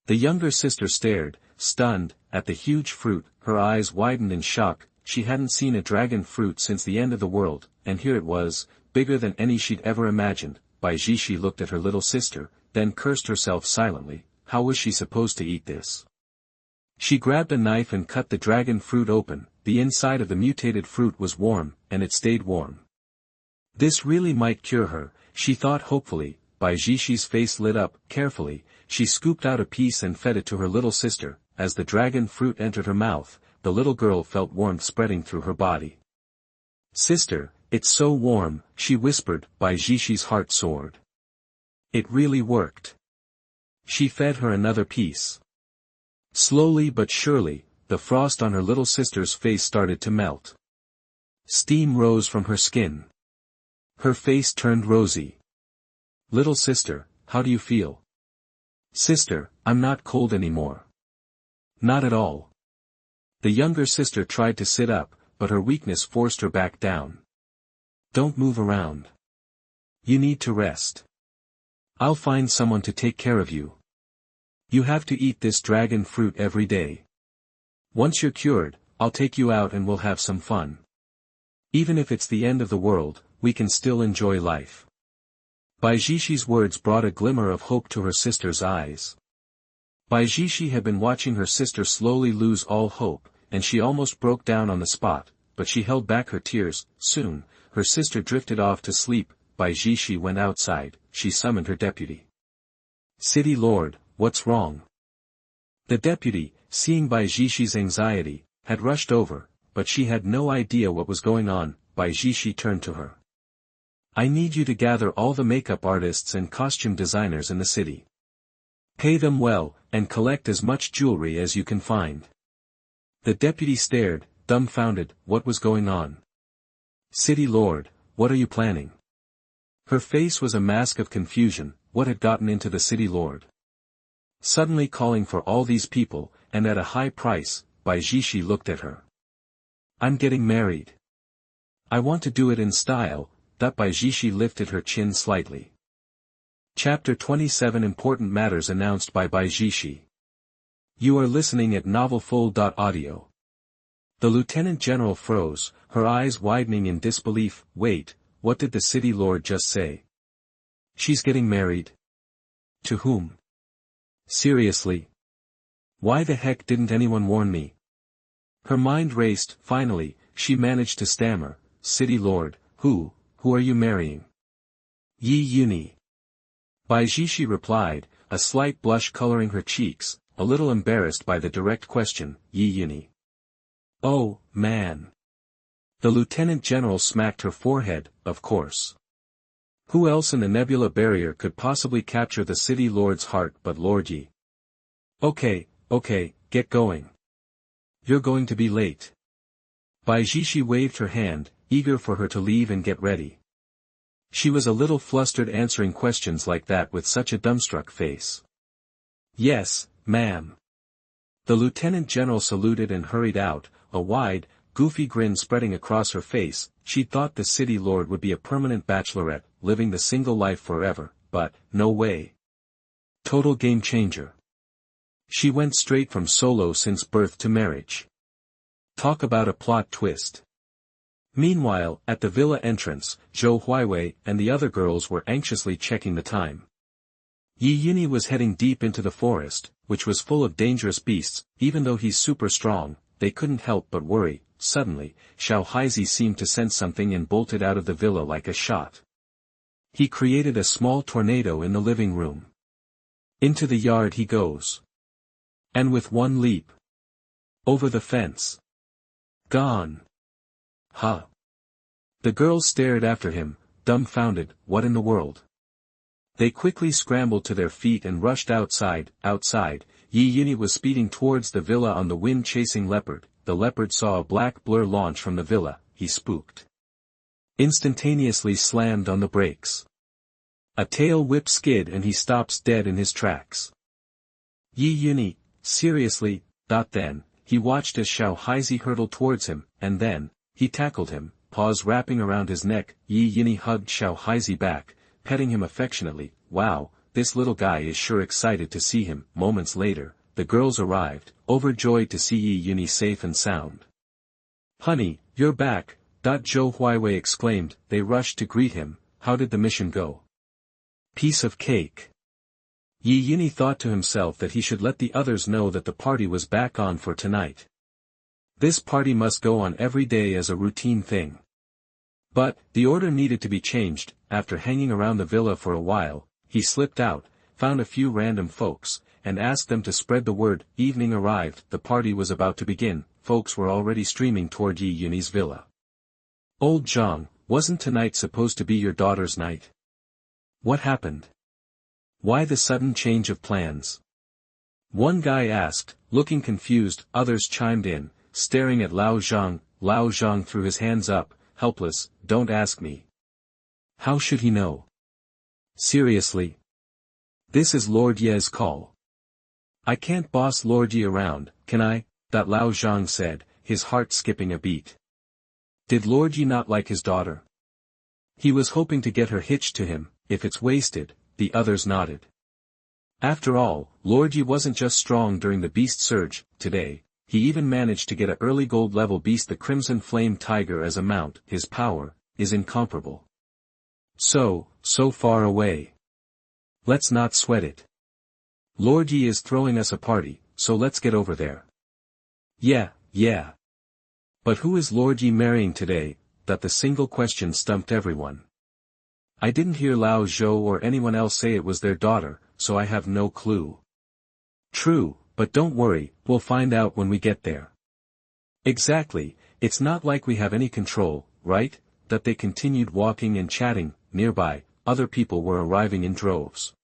S1: The younger sister stared, stunned, at the huge fruit. Her eyes widened in shock. She hadn't seen a dragon fruit since the end of the world, and here it was, bigger than any she'd ever imagined. Bai Zhixi looked at her little sister, then cursed herself silently. How was she supposed to eat this? She grabbed a knife and cut the dragon fruit open. The inside of the mutated fruit was warm, and it stayed warm. This really might cure her, she thought hopefully. Bai Zhixi's face lit up. Carefully, she scooped out a piece and fed it to her little sister. As the dragon fruit entered her mouth, the little girl felt warmth spreading through her body. "Sister, it's so warm," she whispered. Bai Zhixi's heart soared. It really worked. She fed her another piece. Slowly but surely, the frost on her little sister's face started to melt. Steam rose from her skin. Her face turned rosy. Little sister, how do you feel? Sister, I'm not cold anymore. Not at all. The younger sister tried to sit up, but her weakness forced her back down. Don't move around. You need to rest. I'll find someone to take care of you. You have to eat this dragon fruit every day. Once you're cured, I'll take you out and we'll have some fun. Even if it's the end of the world, we can still enjoy life. Bai Zhixi's words brought a glimmer of hope to her sister's eyes. Bai Zhixi had been watching her sister slowly lose all hope, and she almost broke down on the spot, but she held back her tears. Soon, her sister drifted off to sleep. Bai Zhixi went outside. She summoned her deputy. City Lord, what's wrong? The deputy, seeing Bai Zhixi's anxiety, had rushed over, but she had no idea what was going on. Bai Zhixi turned to her. I need you to gather all the makeup artists and costume designers in the city. Pay them well, and collect as much jewelry as you can find. The deputy stared, dumbfounded. What was going on? City Lord, what are you planning? Her face was a mask of confusion. What had gotten into the city lord? Suddenly calling for all these people, and at a high price. Bai Zhixi looked at her. I'm getting married. I want to do it in style. Bai Zhixi lifted her chin slightly. Chapter 27 Important Matters announced by Bai Zhixi. You are listening at novelfull.audio. The lieutenant general froze, her eyes widening in disbelief. Wait, what did the city lord just say? She's getting married. To whom? Seriously? Why the heck didn't anyone warn me? Her mind raced. Finally, she managed to stammer, City Lord, who are you marrying? Ye Yunyi. Bai Zhixi replied, a slight blush coloring her cheeks, a little embarrassed by the direct question. Ye Yunyi. Oh, man. The lieutenant general smacked her forehead. Of course. Who else in the nebula barrier could possibly capture the city lord's heart but Lord Yi? Okay, get going. You're going to be late. Bai Zhixi waved her hand, eager for her to leave and get ready. She was a little flustered answering questions like that with such a dumbstruck face. Yes, ma'am. The lieutenant general saluted and hurried out, a wide, goofy grin spreading across her face. She thought the city lord would be a permanent bachelorette, living the single life forever, but, no way. Total game changer. She went straight from solo since birth to marriage. Talk about a plot twist. Meanwhile, at the villa entrance, Zhou Huiwei and the other girls were anxiously checking the time. Ye Yunyi was heading deep into the forest, which was full of dangerous beasts. Even though he's super strong, they couldn't help but worry. Suddenly, Xiao Haizi seemed to sense something and bolted out of the villa like a shot. He created a small tornado in the living room. Into the yard he goes. And with one leap. Over the fence. Gone. Huh. The girls stared after him, dumbfounded. What in the world? They quickly scrambled to their feet and rushed outside. Ye Yunyi was speeding towards the villa on the wind-chasing leopard. The leopard saw a black blur launch from the villa. He spooked. Instantaneously slammed on the brakes. A tail whip skid and he stops dead in his tracks. Ye Yunyi, seriously? Then, he watched as Xiao Haizi hurtled towards him, and then, he tackled him, paws wrapping around his neck. Ye Yunyi hugged Xiao Haizi back, petting him affectionately. Wow, this little guy is sure excited to see him. Moments later, the girls arrived, overjoyed to see Ye Yunyi safe and sound. Honey, you're back, Zhou Huiwei exclaimed. They rushed to greet him. How did the mission go? Piece of cake. Ye Yunyi thought to himself that he should let the others know that the party was back on for tonight. This party must go on every day as a routine thing. But, the order needed to be changed. After hanging around the villa for a while, he slipped out, found a few random folks, and asked them to spread the word. Evening arrived, the party was about to begin. Folks were already streaming toward Ye Yunyi's villa. Old Zhang, wasn't tonight supposed to be your daughter's night? What happened? Why the sudden change of plans? One guy asked, looking confused. Others chimed in, staring at Lao Zhang. Lao Zhang threw his hands up. helpless, don't ask me. How should he know? Seriously? This is Lord Ye's call. I can't boss Lord Ye around, can I? That Lao Zhang said, his heart skipping a beat. Did Lord Ye not like his daughter? He was hoping to get her hitched to him. If it's wasted, the others nodded. After all, Lord Ye wasn't just strong during the beast surge. Today, he even managed to get a early gold level beast, the Crimson Flame Tiger, as a mount. His power is incomparable. So far away. Let's not sweat it. Lord Ye is throwing us a party, so let's get over there. Yeah. But who is Lord Ye marrying today? That the single question stumped everyone. I didn't hear Lao Zhou or anyone else say it was their daughter, so I have no clue. True, but don't worry, we'll find out when we get there. Exactly, it's not like we have any control, right? That they continued walking and chatting. Nearby, other people were arriving in droves.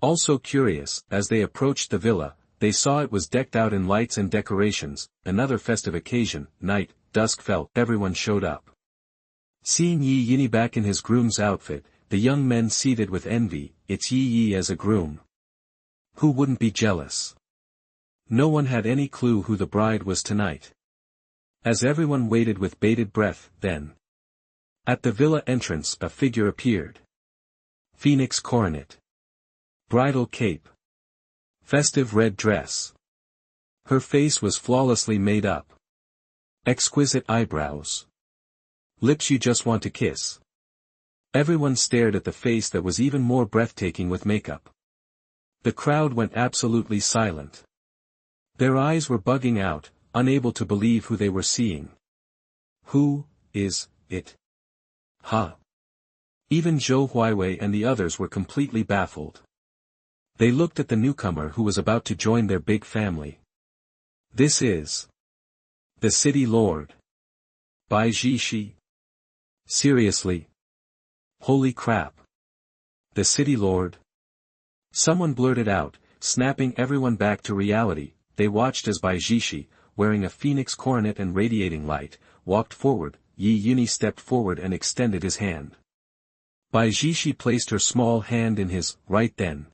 S1: Also curious, as they approached the villa, they saw it was decked out in lights and decorations. Another festive occasion. Night, dusk fell, everyone showed up. Seeing Ye Yunyi back in his groom's outfit, the young men seethed with envy. It's Ye Yi as a groom. Who wouldn't be jealous? No one had any clue who the bride was tonight. As everyone waited with bated breath, then, at the villa entrance a figure appeared. Phoenix coronet. Bridal cape. Festive red dress. Her face was flawlessly made up. Exquisite eyebrows. Lips you just want to kiss. Everyone stared at the face that was even more breathtaking with makeup. The crowd went absolutely silent. Their eyes were bugging out, unable to believe who they were seeing. Who is it? Even Zhou Huaiwei and the others were completely baffled. They looked at the newcomer who was about to join their big family. This is the city lord. Bai Zhixi. Seriously? Holy crap. The city lord? Someone blurted out, snapping everyone back to reality. They watched as Bai Zhixi, wearing a phoenix coronet and radiating light, walked forward. Ye Yunyi stepped forward and extended his hand. Bai Zhixi placed her small hand in his. Right then,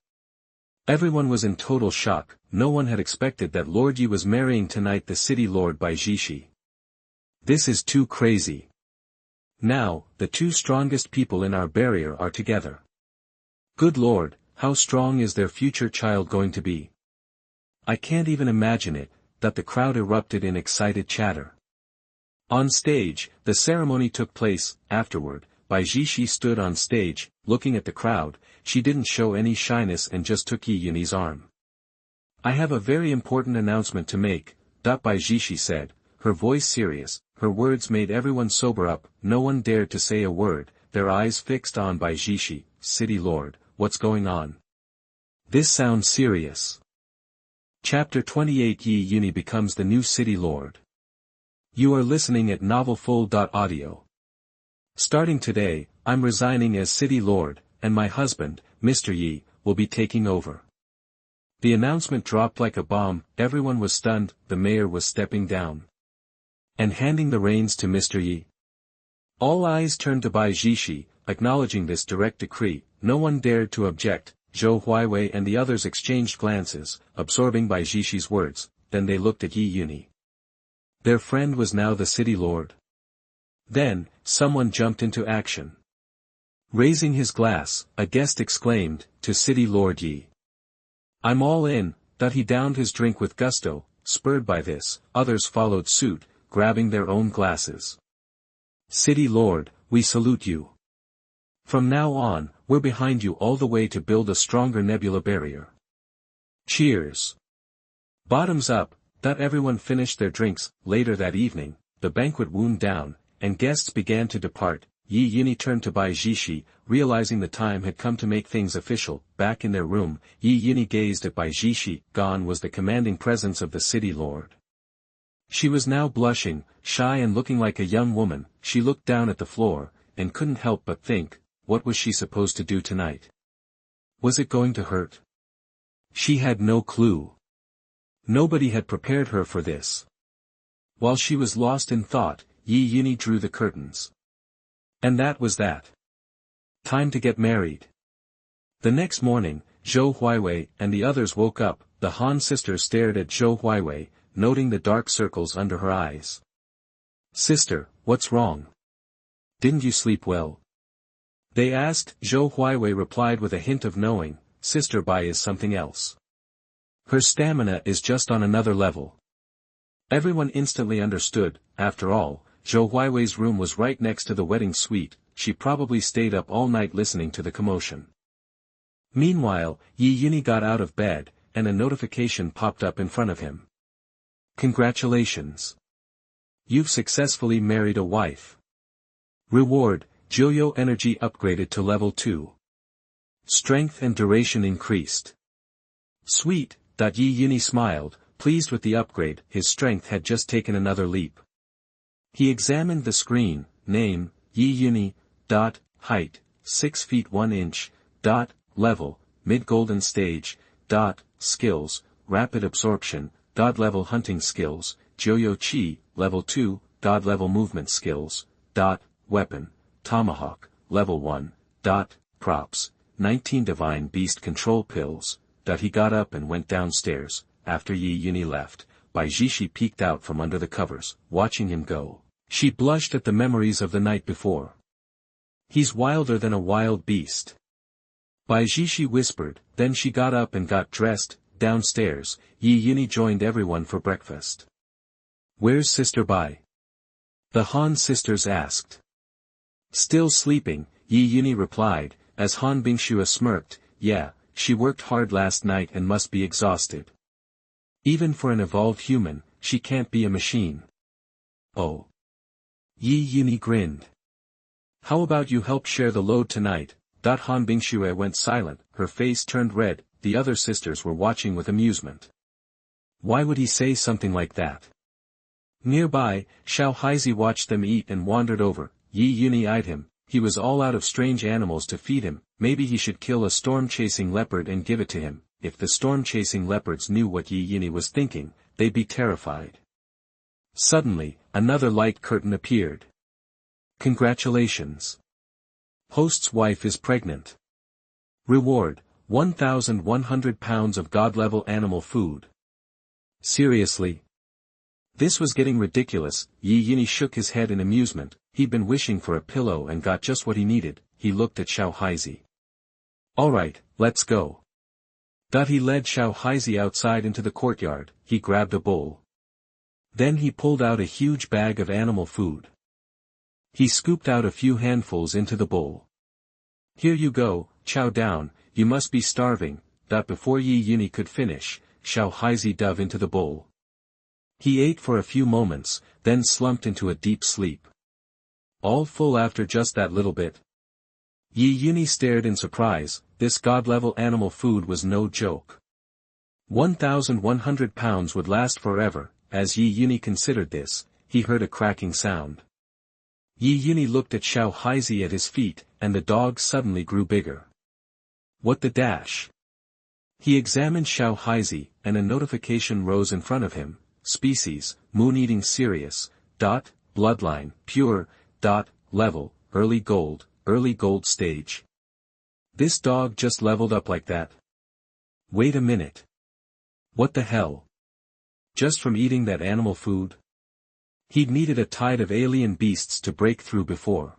S1: everyone was in total shock. No one had expected that Lord Ye was marrying tonight the city lord Bai Zhixi. This is too crazy. Now, the two strongest people in our barrier are together. Good Lord, how strong is their future child going to be? I can't even imagine it. That the crowd erupted in excited chatter. On stage, the ceremony took place. Afterward, Bai Zhixi stood on stage, looking at the crowd. She didn't show any shyness and just took Ye Yunyi's arm. I have a very important announcement to make, Bai Zhixi said, her voice serious. Her words made everyone sober up. No one dared to say a word, their eyes fixed on Bai Zhixi. City Lord, what's going on? This sounds serious. Chapter 28. Ye Yunyi becomes the new city lord. You are listening at novelfull.audio. Starting today, I'm resigning as city lord, and my husband, Mr. Yi, will be taking over. The announcement dropped like a bomb. Everyone was stunned. The mayor was stepping down and handing the reins to Mr. Yi. All eyes turned to Bai Zhixi, acknowledging this direct decree. No one dared to object. Zhou Huaiwei and the others exchanged glances, absorbing Bai Zhixi's words. Then they looked at Ye Yunyi. Their friend was now the city lord. Then, someone jumped into action. Raising his glass, a guest exclaimed, to City Lord Yi. I'm all in. That he downed his drink with gusto. Spurred by this, others followed suit, grabbing their own glasses. City Lord, we salute you. From now on, we're behind you all the way to build a stronger nebula barrier. Cheers. Bottoms up. That everyone finished their drinks. Later that evening, the banquet wound down, and guests began to depart. Ye Yunyi turned to Bai Zhixi, realizing the time had come to make things official. Back in their room, Ye Yunyi gazed at Bai Zhixi. Gone was the commanding presence of the city lord. She was now blushing, shy and looking like a young woman. She looked down at the floor, and couldn't help but think, what was she supposed to do tonight? Was it going to hurt? She had no clue. Nobody had prepared her for this. While she was lost in thought, Ye Yunyi drew the curtains. And that was that. Time to get married. The next morning, Zhou Huiwei and the others woke up. The Han sisters stared at Zhou Huiwei, noting the dark circles under her eyes. "Sister, what's wrong? Didn't you sleep well?" they asked. Zhou Huiwei replied with a hint of knowing, "Sister Bai is something else. Her stamina is just on another level." Everyone instantly understood. After all, Zhou Huiwei's room was right next to the wedding suite. She probably stayed up all night listening to the commotion. Meanwhile, Ye Yunyi got out of bed, and a notification popped up in front of him. "Congratulations. You've successfully married a wife. Reward, Joyo energy upgraded to level 2. Strength and duration increased." Sweet. Ye Yunyi smiled, pleased with the upgrade. His strength had just taken another leap. He examined the screen. Name, Ye Yunyi. Height, 6 feet 1 inch. Level, mid-golden stage. Skills, rapid absorption. Level hunting skills, Joyo Chi, level 2. Level movement skills. Weapon, tomahawk, level 1. Props, 19 divine beast control pills. He got up and went downstairs. After Ye Yunyi left, Bai Zhixi peeked out from under the covers, watching him go. She blushed at the memories of the night before. "He's wilder than a wild beast," Bai Zhixi whispered. Then she got up and got dressed. Downstairs, Ye Yunyi joined everyone for breakfast. "Where's Sister Bai?" the Han sisters asked. "Still sleeping," Ye Yunyi replied, as Han Bingxue smirked. "Yeah, she worked hard last night and must be exhausted. Even for an evolved human, she can't be a machine." "Oh." Ye Yunyi grinned. "How about you help share the load tonight?" Han Bingxue went silent, her face turned red. The other sisters were watching with amusement. Why would he say something like that? Nearby, Xiao Haizi watched them eat and wandered over. Ye Yunyi eyed him. He was all out of strange animals to feed him. Maybe he should kill a storm-chasing leopard and give it to him. If the storm-chasing leopards knew what Ye Yunyi was thinking, they'd be terrified. Suddenly, another light curtain appeared. "Congratulations. Host's wife is pregnant. Reward, 1,100 pounds of god-level animal food." Seriously? This was getting ridiculous. Ye Yunyi shook his head in amusement. He'd been wishing for a pillow and got just what he needed. He looked at Xiao Haizi. "Alright, let's go." He led Xiao Haizi outside into the courtyard. He grabbed a bowl. Then he pulled out a huge bag of animal food. He scooped out a few handfuls into the bowl. "Here you go, chow down, you must be starving." Before Ye Yunyi could finish, Xiao Haizi dove into the bowl. He ate for a few moments, then slumped into a deep sleep. All full after just that little bit. Ye Yunyi stared in surprise. This god-level animal food was no joke. 1,100 pounds would last forever. As Ye Yunyi considered this, he heard a cracking sound. Ye Yunyi looked at Xiao Haizi at his feet, and the dog suddenly grew bigger. What the dash? He examined Xiao Haizi, and a notification rose in front of him. Species, moon-eating Sirius. Bloodline, pure. Level, early gold stage. This dog just leveled up like that. Wait a minute. What the hell? Just from eating that animal food? He'd needed a tide of alien beasts to break through before.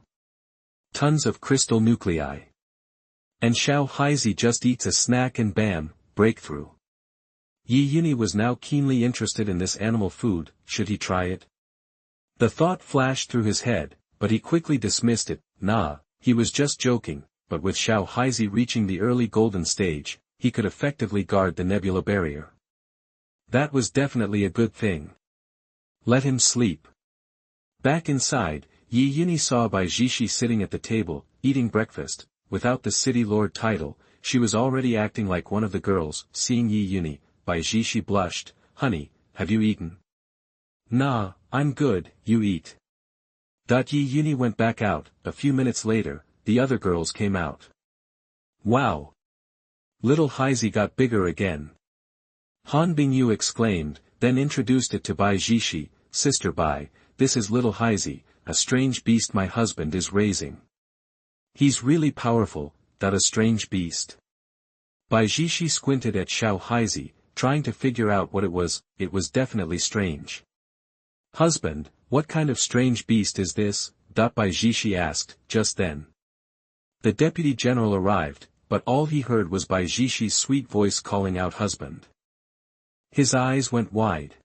S1: Tons of crystal nuclei. And Xiao Haizi just eats a snack and bam, breakthrough. Ye Yunyi was now keenly interested in this animal food. Should he try it? The thought flashed through his head, but he quickly dismissed it. Nah, he was just joking. But with Xiao Haizi reaching the early golden stage, he could effectively guard the nebula barrier. That was definitely a good thing. Let him sleep. Back inside, Ye Yunyi saw Bai Zhixi sitting at the table, eating breakfast. Without the city lord title, she was already acting like one of the girls. Seeing Ye Yunyi, Bai Zhixi blushed. "Honey, have you eaten?" "Nah, I'm good, you eat." Ye Yunyi went back out. A few minutes later, the other girls came out. Wow! Little Haizi got bigger again. Han Bingyu exclaimed, then introduced it to Bai Zhixi. "Sister Bai, this is little Heisey, a strange beast my husband is raising. He's really powerful, that a strange beast. Bai Zhixi squinted at Xiao Heisey, trying to figure out what it was definitely strange. Husband, what kind of strange beast is this? Bai Zhixi asked, just then. The deputy general arrived, but all he heard was Bai Zhixi's sweet voice calling out husband. His eyes went wide.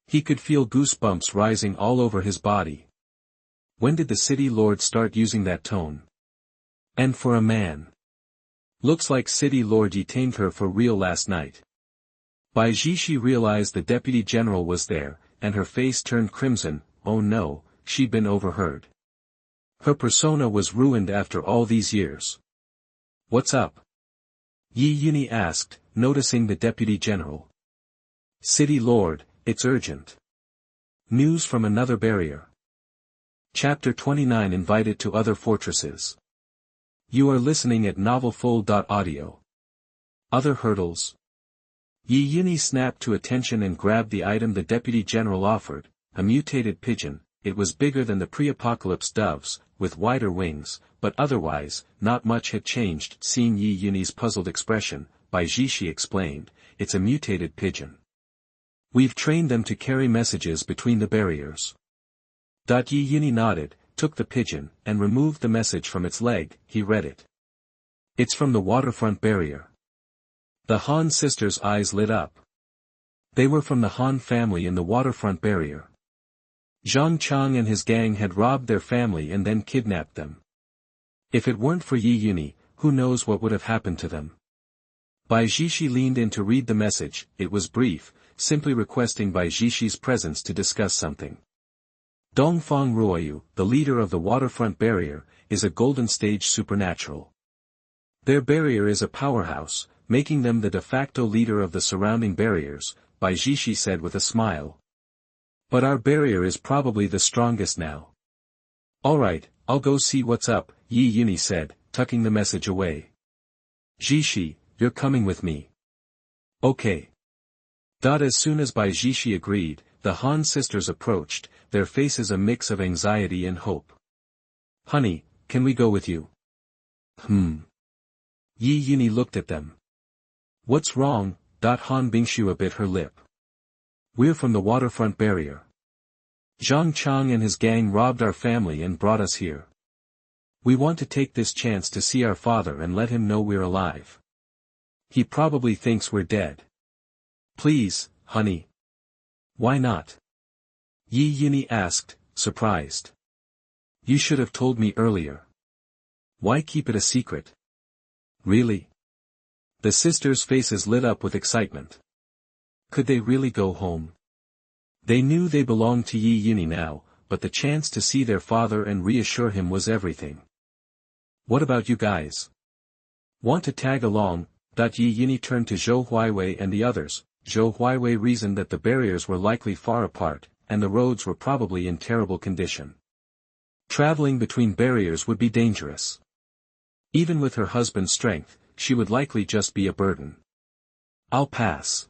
S1: He could feel goosebumps rising all over his body. When did the city lord start using that tone? And for a man. Looks like city lord detained her for real last night. Bai Zhixi realized the deputy general was there, and her face turned crimson. Oh no, she'd been overheard. Her persona was ruined after all these years. What's up? Ye Yunyi asked, noticing the deputy general. City lord, it's urgent. News from another barrier. Chapter 29 Invited to other fortresses. You are listening at novelfull.audio. Other hurdles. Ye Yunyi snapped to attention and grabbed the item the deputy general offered, a mutated pigeon. It was bigger than the pre-apocalypse doves, with wider wings, but otherwise, not much had changed. Seeing Ye Yunyi's puzzled expression, Bai Zhixi explained, it's a mutated pigeon. We've trained them to carry messages between the barriers. Ye Yunyi nodded, took the pigeon, and removed the message from its leg. He read it. It's from the waterfront barrier. The Han sisters' eyes lit up. They were from the Han family in the waterfront barrier. Zhang Chang and his gang had robbed their family and then kidnapped them. If it weren't for Ye Yunyi, who knows what would have happened to them. Bai Zhixi leaned in to read the message. It was brief, simply requesting Bai Zhixi's presence to discuss something. Dongfang Ruoyu, the leader of the waterfront barrier, is a golden stage supernatural. Their barrier is a powerhouse, making them the de facto leader of the surrounding barriers, Bai Zhixi said with a smile. But our barrier is probably the strongest now. Alright, I'll go see what's up, Ye Yunyi said, tucking the message away. Zhixi, you're coming with me. Okay. As soon as Bai Zhixi agreed, the Han sisters approached, their faces a mix of anxiety and hope. Honey, can we go with you? Ye Yunyi looked at them. What's wrong? Han Bingxue bit her lip. We're from the waterfront barrier. Zhang Chang and his gang robbed our family and brought us here. We want to take this chance to see our father and let him know we're alive. He probably thinks we're dead. Please, honey. Why not? Ye Yunyi asked, surprised. You should have told me earlier. Why keep it a secret? Really? The sisters' faces lit up with excitement. Could they really go home? They knew they belonged to Ye Yunyi now, but the chance to see their father and reassure him was everything. What about you guys? Want to tag along? Ye Yunyi turned to Zhou Huaiwei and the others. Zhou Huaiwei reasoned that the barriers were likely far apart, and the roads were probably in terrible condition. Traveling between barriers would be dangerous. Even with her husband's strength, she would likely just be a burden. I'll pass.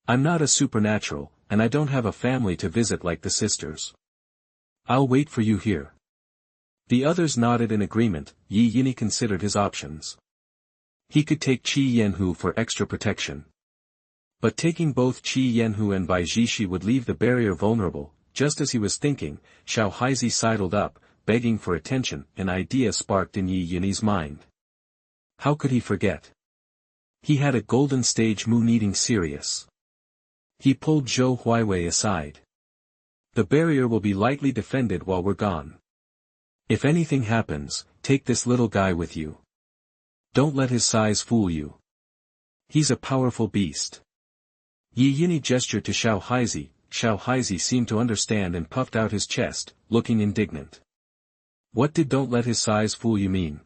S1: I'm not a supernatural, and I don't have a family to visit like the sisters. I'll wait for you here. The others nodded in agreement. Ye Yunyi considered his options. He could take Qi Yanhu for extra protection. But taking both Qi Yanhu and Bai Zhixi would leave the barrier vulnerable. Just as he was thinking, Xiao Heisey sidled up, begging for attention. An idea sparked in Ye Yunyi's mind. How could he forget? He had a golden stage moon-eating serious. He pulled Zhou Huaiwei aside. The barrier will be lightly defended while we're gone. If anything happens, take this little guy with you. Don't let his size fool you. He's a powerful beast. Ye Yunyi gestured to Xiao Heisey. Xiao Heisey seemed to understand and puffed out his chest, looking indignant. What did "don't let his size fool you" mean?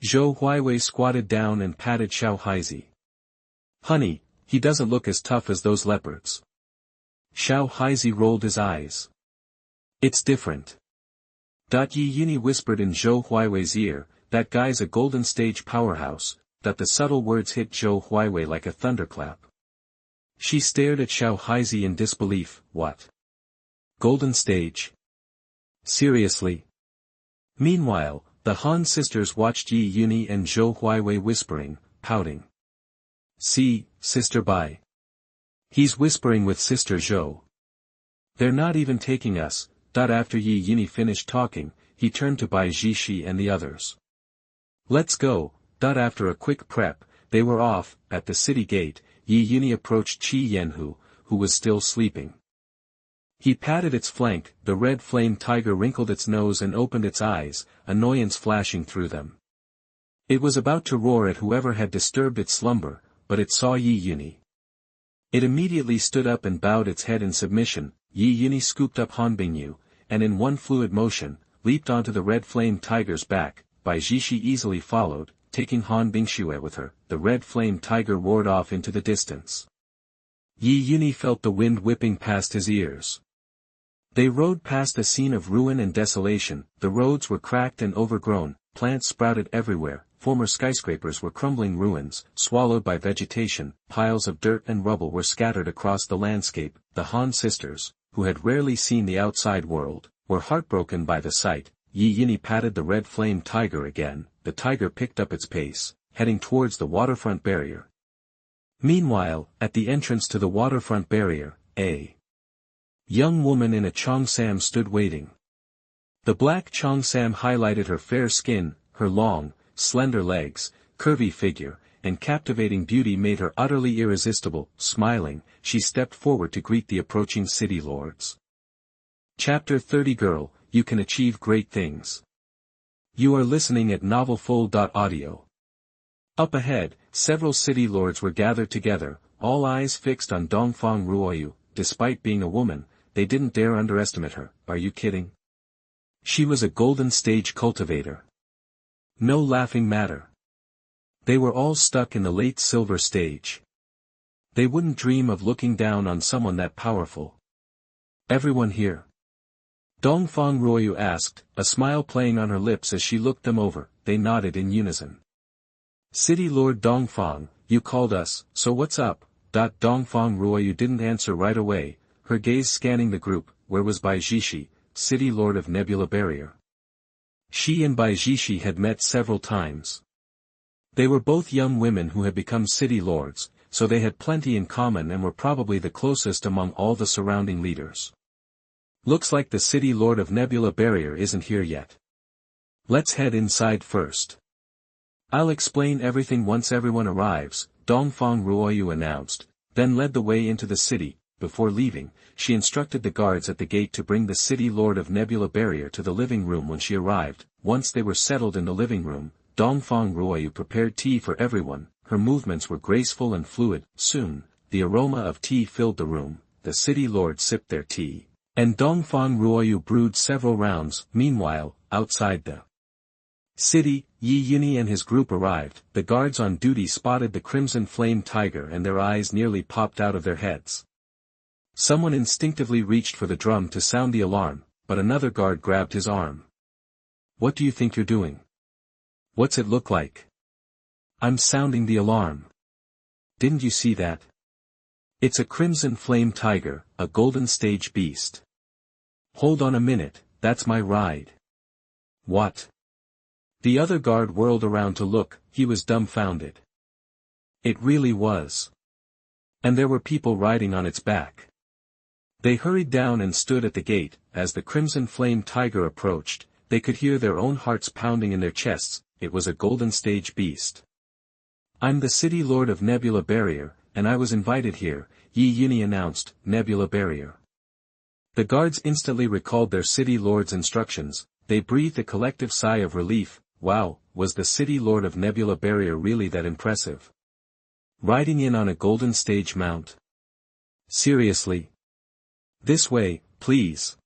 S1: Zhou Huaiwei squatted down and patted Xiao Heisey. Honey, he doesn't look as tough as those leopards. Xiao Heisey rolled his eyes. It's different. Ye Yunyi whispered in Zhou Huaiwei's ear, that guy's a golden stage powerhouse. The subtle words hit Zhou Huaiwei like a thunderclap. She stared at Xiao Heisey in disbelief. What? Golden Stage? Seriously? Meanwhile, the Han sisters watched Ye Yunyi and Zhou Huaiwei whispering, pouting. See, Sister Bai. He's whispering with Sister Zhou. They're not even taking us. After Ye Yunyi finished talking, he turned to Bai Zhixi and the others. Let's go. After a quick prep, they were off. At the city gate, Ye Yunyi approached Qi Yanhu, who was still sleeping. He patted its flank, the red flame tiger wrinkled its nose and opened its eyes, annoyance flashing through them. It was about to roar at whoever had disturbed its slumber, but it saw Ye Yunyi. It immediately stood up and bowed its head in submission. Ye Yunyi scooped up Han Bingyu, and in one fluid motion, leaped onto the red flame tiger's back. Bai Zhixi easily followed, taking Han Bingxue with her. The red flame tiger roared off into the distance. Ye Yunyi felt the wind whipping past his ears. They rode past a scene of ruin and desolation. The roads were cracked and overgrown, plants sprouted everywhere, former skyscrapers were crumbling ruins, swallowed by vegetation, piles of dirt and rubble were scattered across the landscape. The Han sisters, who had rarely seen the outside world, were heartbroken by the sight. Ye Yunyi patted the red flame tiger again. The tiger picked up its pace, heading towards the waterfront barrier. Meanwhile, at the entrance to the waterfront barrier, a young woman in a cheongsam stood waiting. The black cheongsam highlighted her fair skin, her long, slender legs, curvy figure, and captivating beauty made her utterly irresistible. Smiling, she stepped forward to greet the approaching city lords. Chapter 30 Girl, you can achieve great things. You are listening at novelfull.audio. Up ahead, several city lords were gathered together, all eyes fixed on Dongfang Ruoyu. Despite being a woman, they didn't dare underestimate her. Are you kidding? She was a golden stage cultivator. No laughing matter. They were all stuck in the late silver stage. They wouldn't dream of looking down on someone that powerful. Everyone here? Dongfang Ruoyu asked, a smile playing on her lips as she looked them over. They nodded in unison. City Lord Dongfang, you called us, so what's up? Dongfang Ruoyu didn't answer right away, her gaze scanning the group. Where was Bai Zhixi, City Lord of Nebula Barrier? She and Bai Zhixi had met several times. They were both young women who had become city lords, so they had plenty in common and were probably the closest among all the surrounding leaders. Looks like the City Lord of Nebula Barrier isn't here yet. Let's head inside first. I'll explain everything once everyone arrives, Dongfang Ruoyu announced, then led the way into the city. Before leaving, she instructed the guards at the gate to bring the City Lord of Nebula Barrier to the living room when she arrived. Once they were settled in the living room, Dongfang Ruoyu prepared tea for everyone. Her movements were graceful and fluid. Soon, the aroma of tea filled the room. The City Lord sipped their tea, and Dongfang Ruoyu brewed several rounds. Meanwhile, outside the city, Ye Yunyi and his group arrived. The guards on duty spotted the crimson flame tiger and their eyes nearly popped out of their heads. Someone instinctively reached for the drum to sound the alarm, but another guard grabbed his arm. What do you think you're doing? What's it look like? I'm sounding the alarm. Didn't you see that? It's a crimson flame tiger, a golden stage beast. Hold on a minute, that's my ride. What? The other guard whirled around to look. He was dumbfounded. It really was. And there were people riding on its back. They hurried down and stood at the gate. As the crimson flame tiger approached, they could hear their own hearts pounding in their chests. It was a golden stage beast. I'm the City Lord of Nebula Barrier, and I was invited here, Ye Yunyi announced. Nebula Barrier. The guards instantly recalled their City Lord's instructions. They breathed a collective sigh of relief. Wow, was the City Lord of Nebula Barrier really that impressive? Riding in on a golden stage mount? Seriously? This way, please.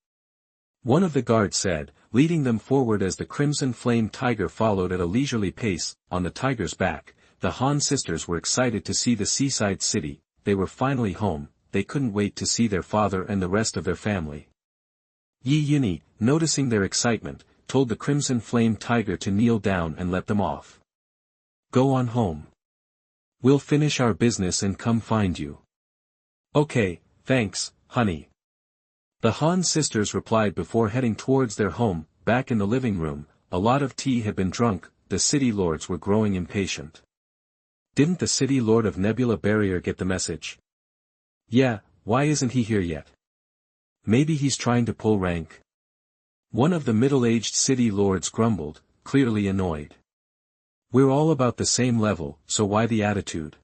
S1: One of the guards said, leading them forward as the crimson flame tiger followed at a leisurely pace. On the tiger's back, the Han sisters were excited to see the seaside city. They were finally home. They couldn't wait to see their father and the rest of their family. Ye Yunyi, noticing their excitement, told the crimson flame tiger to kneel down and let them off. Go on home. We'll finish our business and come find you. Okay, thanks, honey. The Han sisters replied before heading towards their home. Back in the living room, a lot of tea had been drunk. The city lords were growing impatient. Didn't the city lord of Nebula Barrier get the message? Yeah, why isn't he here yet? Maybe he's trying to pull rank. One of the middle-aged city lords grumbled, clearly annoyed. We're all about the same level, so why the attitude?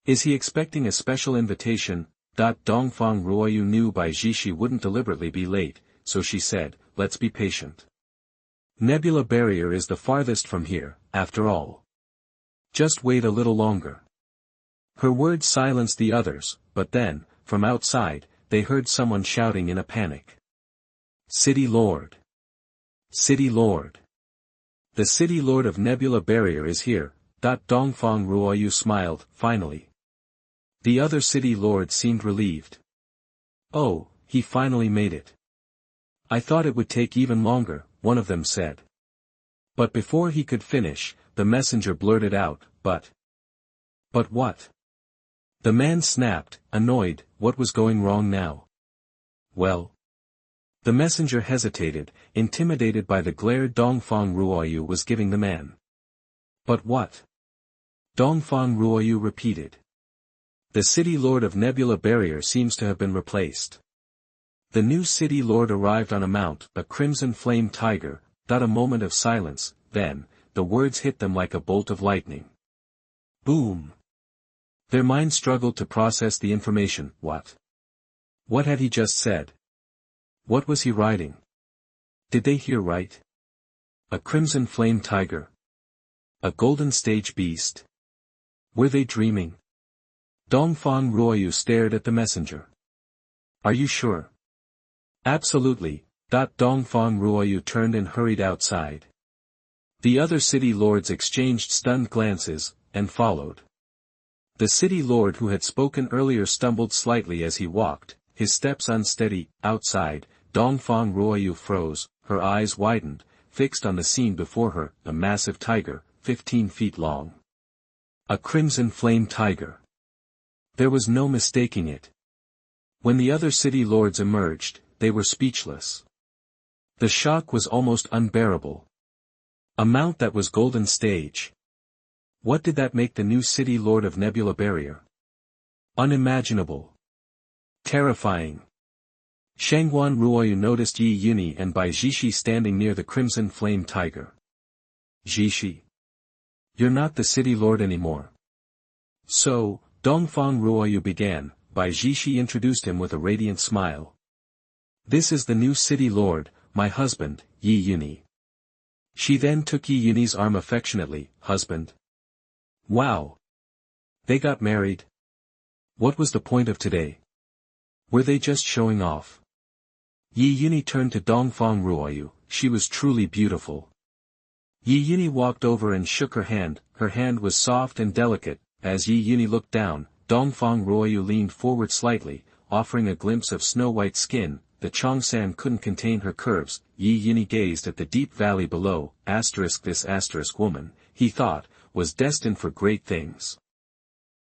S1: Is he expecting a special invitation? Dongfang Ruoyu knew Bai Zhixi wouldn't deliberately be late, so she said, let's be patient. Nebula Barrier is the farthest from here, after all. Just wait a little longer. Her words silenced the others, but then, from outside, they heard someone shouting in a panic. City Lord! City Lord! The City Lord of Nebula Barrier is here. Dongfang Ruoyu smiled, finally. The other City Lord seemed relieved. Oh, he finally made it. I thought it would take even longer, one of them said. But before he could finish, the messenger blurted out, But what? The man snapped, annoyed. What was going wrong now? Well. The messenger hesitated, intimidated by the glare Dongfang Ruoyu was giving the man. But what? Dongfang Ruoyu repeated. The City Lord of Nebula Barrier seems to have been replaced. The new City Lord arrived on a mount, a crimson flame tiger. A moment of silence, then, the words hit them like a bolt of lightning. Boom! Their minds struggled to process the information. What? What had he just said? What was he riding? Did they hear right? A crimson flame tiger? A golden stage beast? Were they dreaming? Dongfang Ruoyu stared at the messenger. Are you sure? Absolutely. Dongfang Ruoyu turned and hurried outside. The other city lords exchanged stunned glances, and followed. The city lord who had spoken earlier stumbled slightly as he walked, his steps unsteady. Outside, Dongfang Ruoyu froze, her eyes widened, fixed on the scene before her, a massive tiger, 15 feet long. A crimson flame tiger. There was no mistaking it. When the other city lords emerged, they were speechless. The shock was almost unbearable. A mount that was golden stage. What did that make the new City Lord of Nebula Barrier? Unimaginable. Terrifying. Shangguan Ruoyu noticed Ye Yunyi and Bai Zhixi standing near the crimson flame tiger. Zhixi. You're not the City Lord anymore. So, Dongfang Ruoyu began. Bai Zhixi introduced him with a radiant smile. This is the new City Lord, my husband, Ye Yunyi. She then took Ye Yunyi's arm affectionately. Husband? Wow! They got married? What was the point of today? Were they just showing off? Ye Yunyi turned to Dongfang Ruoyu. She was truly beautiful. Ye Yunyi walked over and shook her hand. Her hand was soft and delicate. As Ye Yunyi looked down, Dongfang Ruoyu leaned forward slightly, offering a glimpse of snow-white skin. The Chongsan couldn't contain her curves. Ye Yunyi gazed at the deep valley below. This woman, he thought, was destined for great things.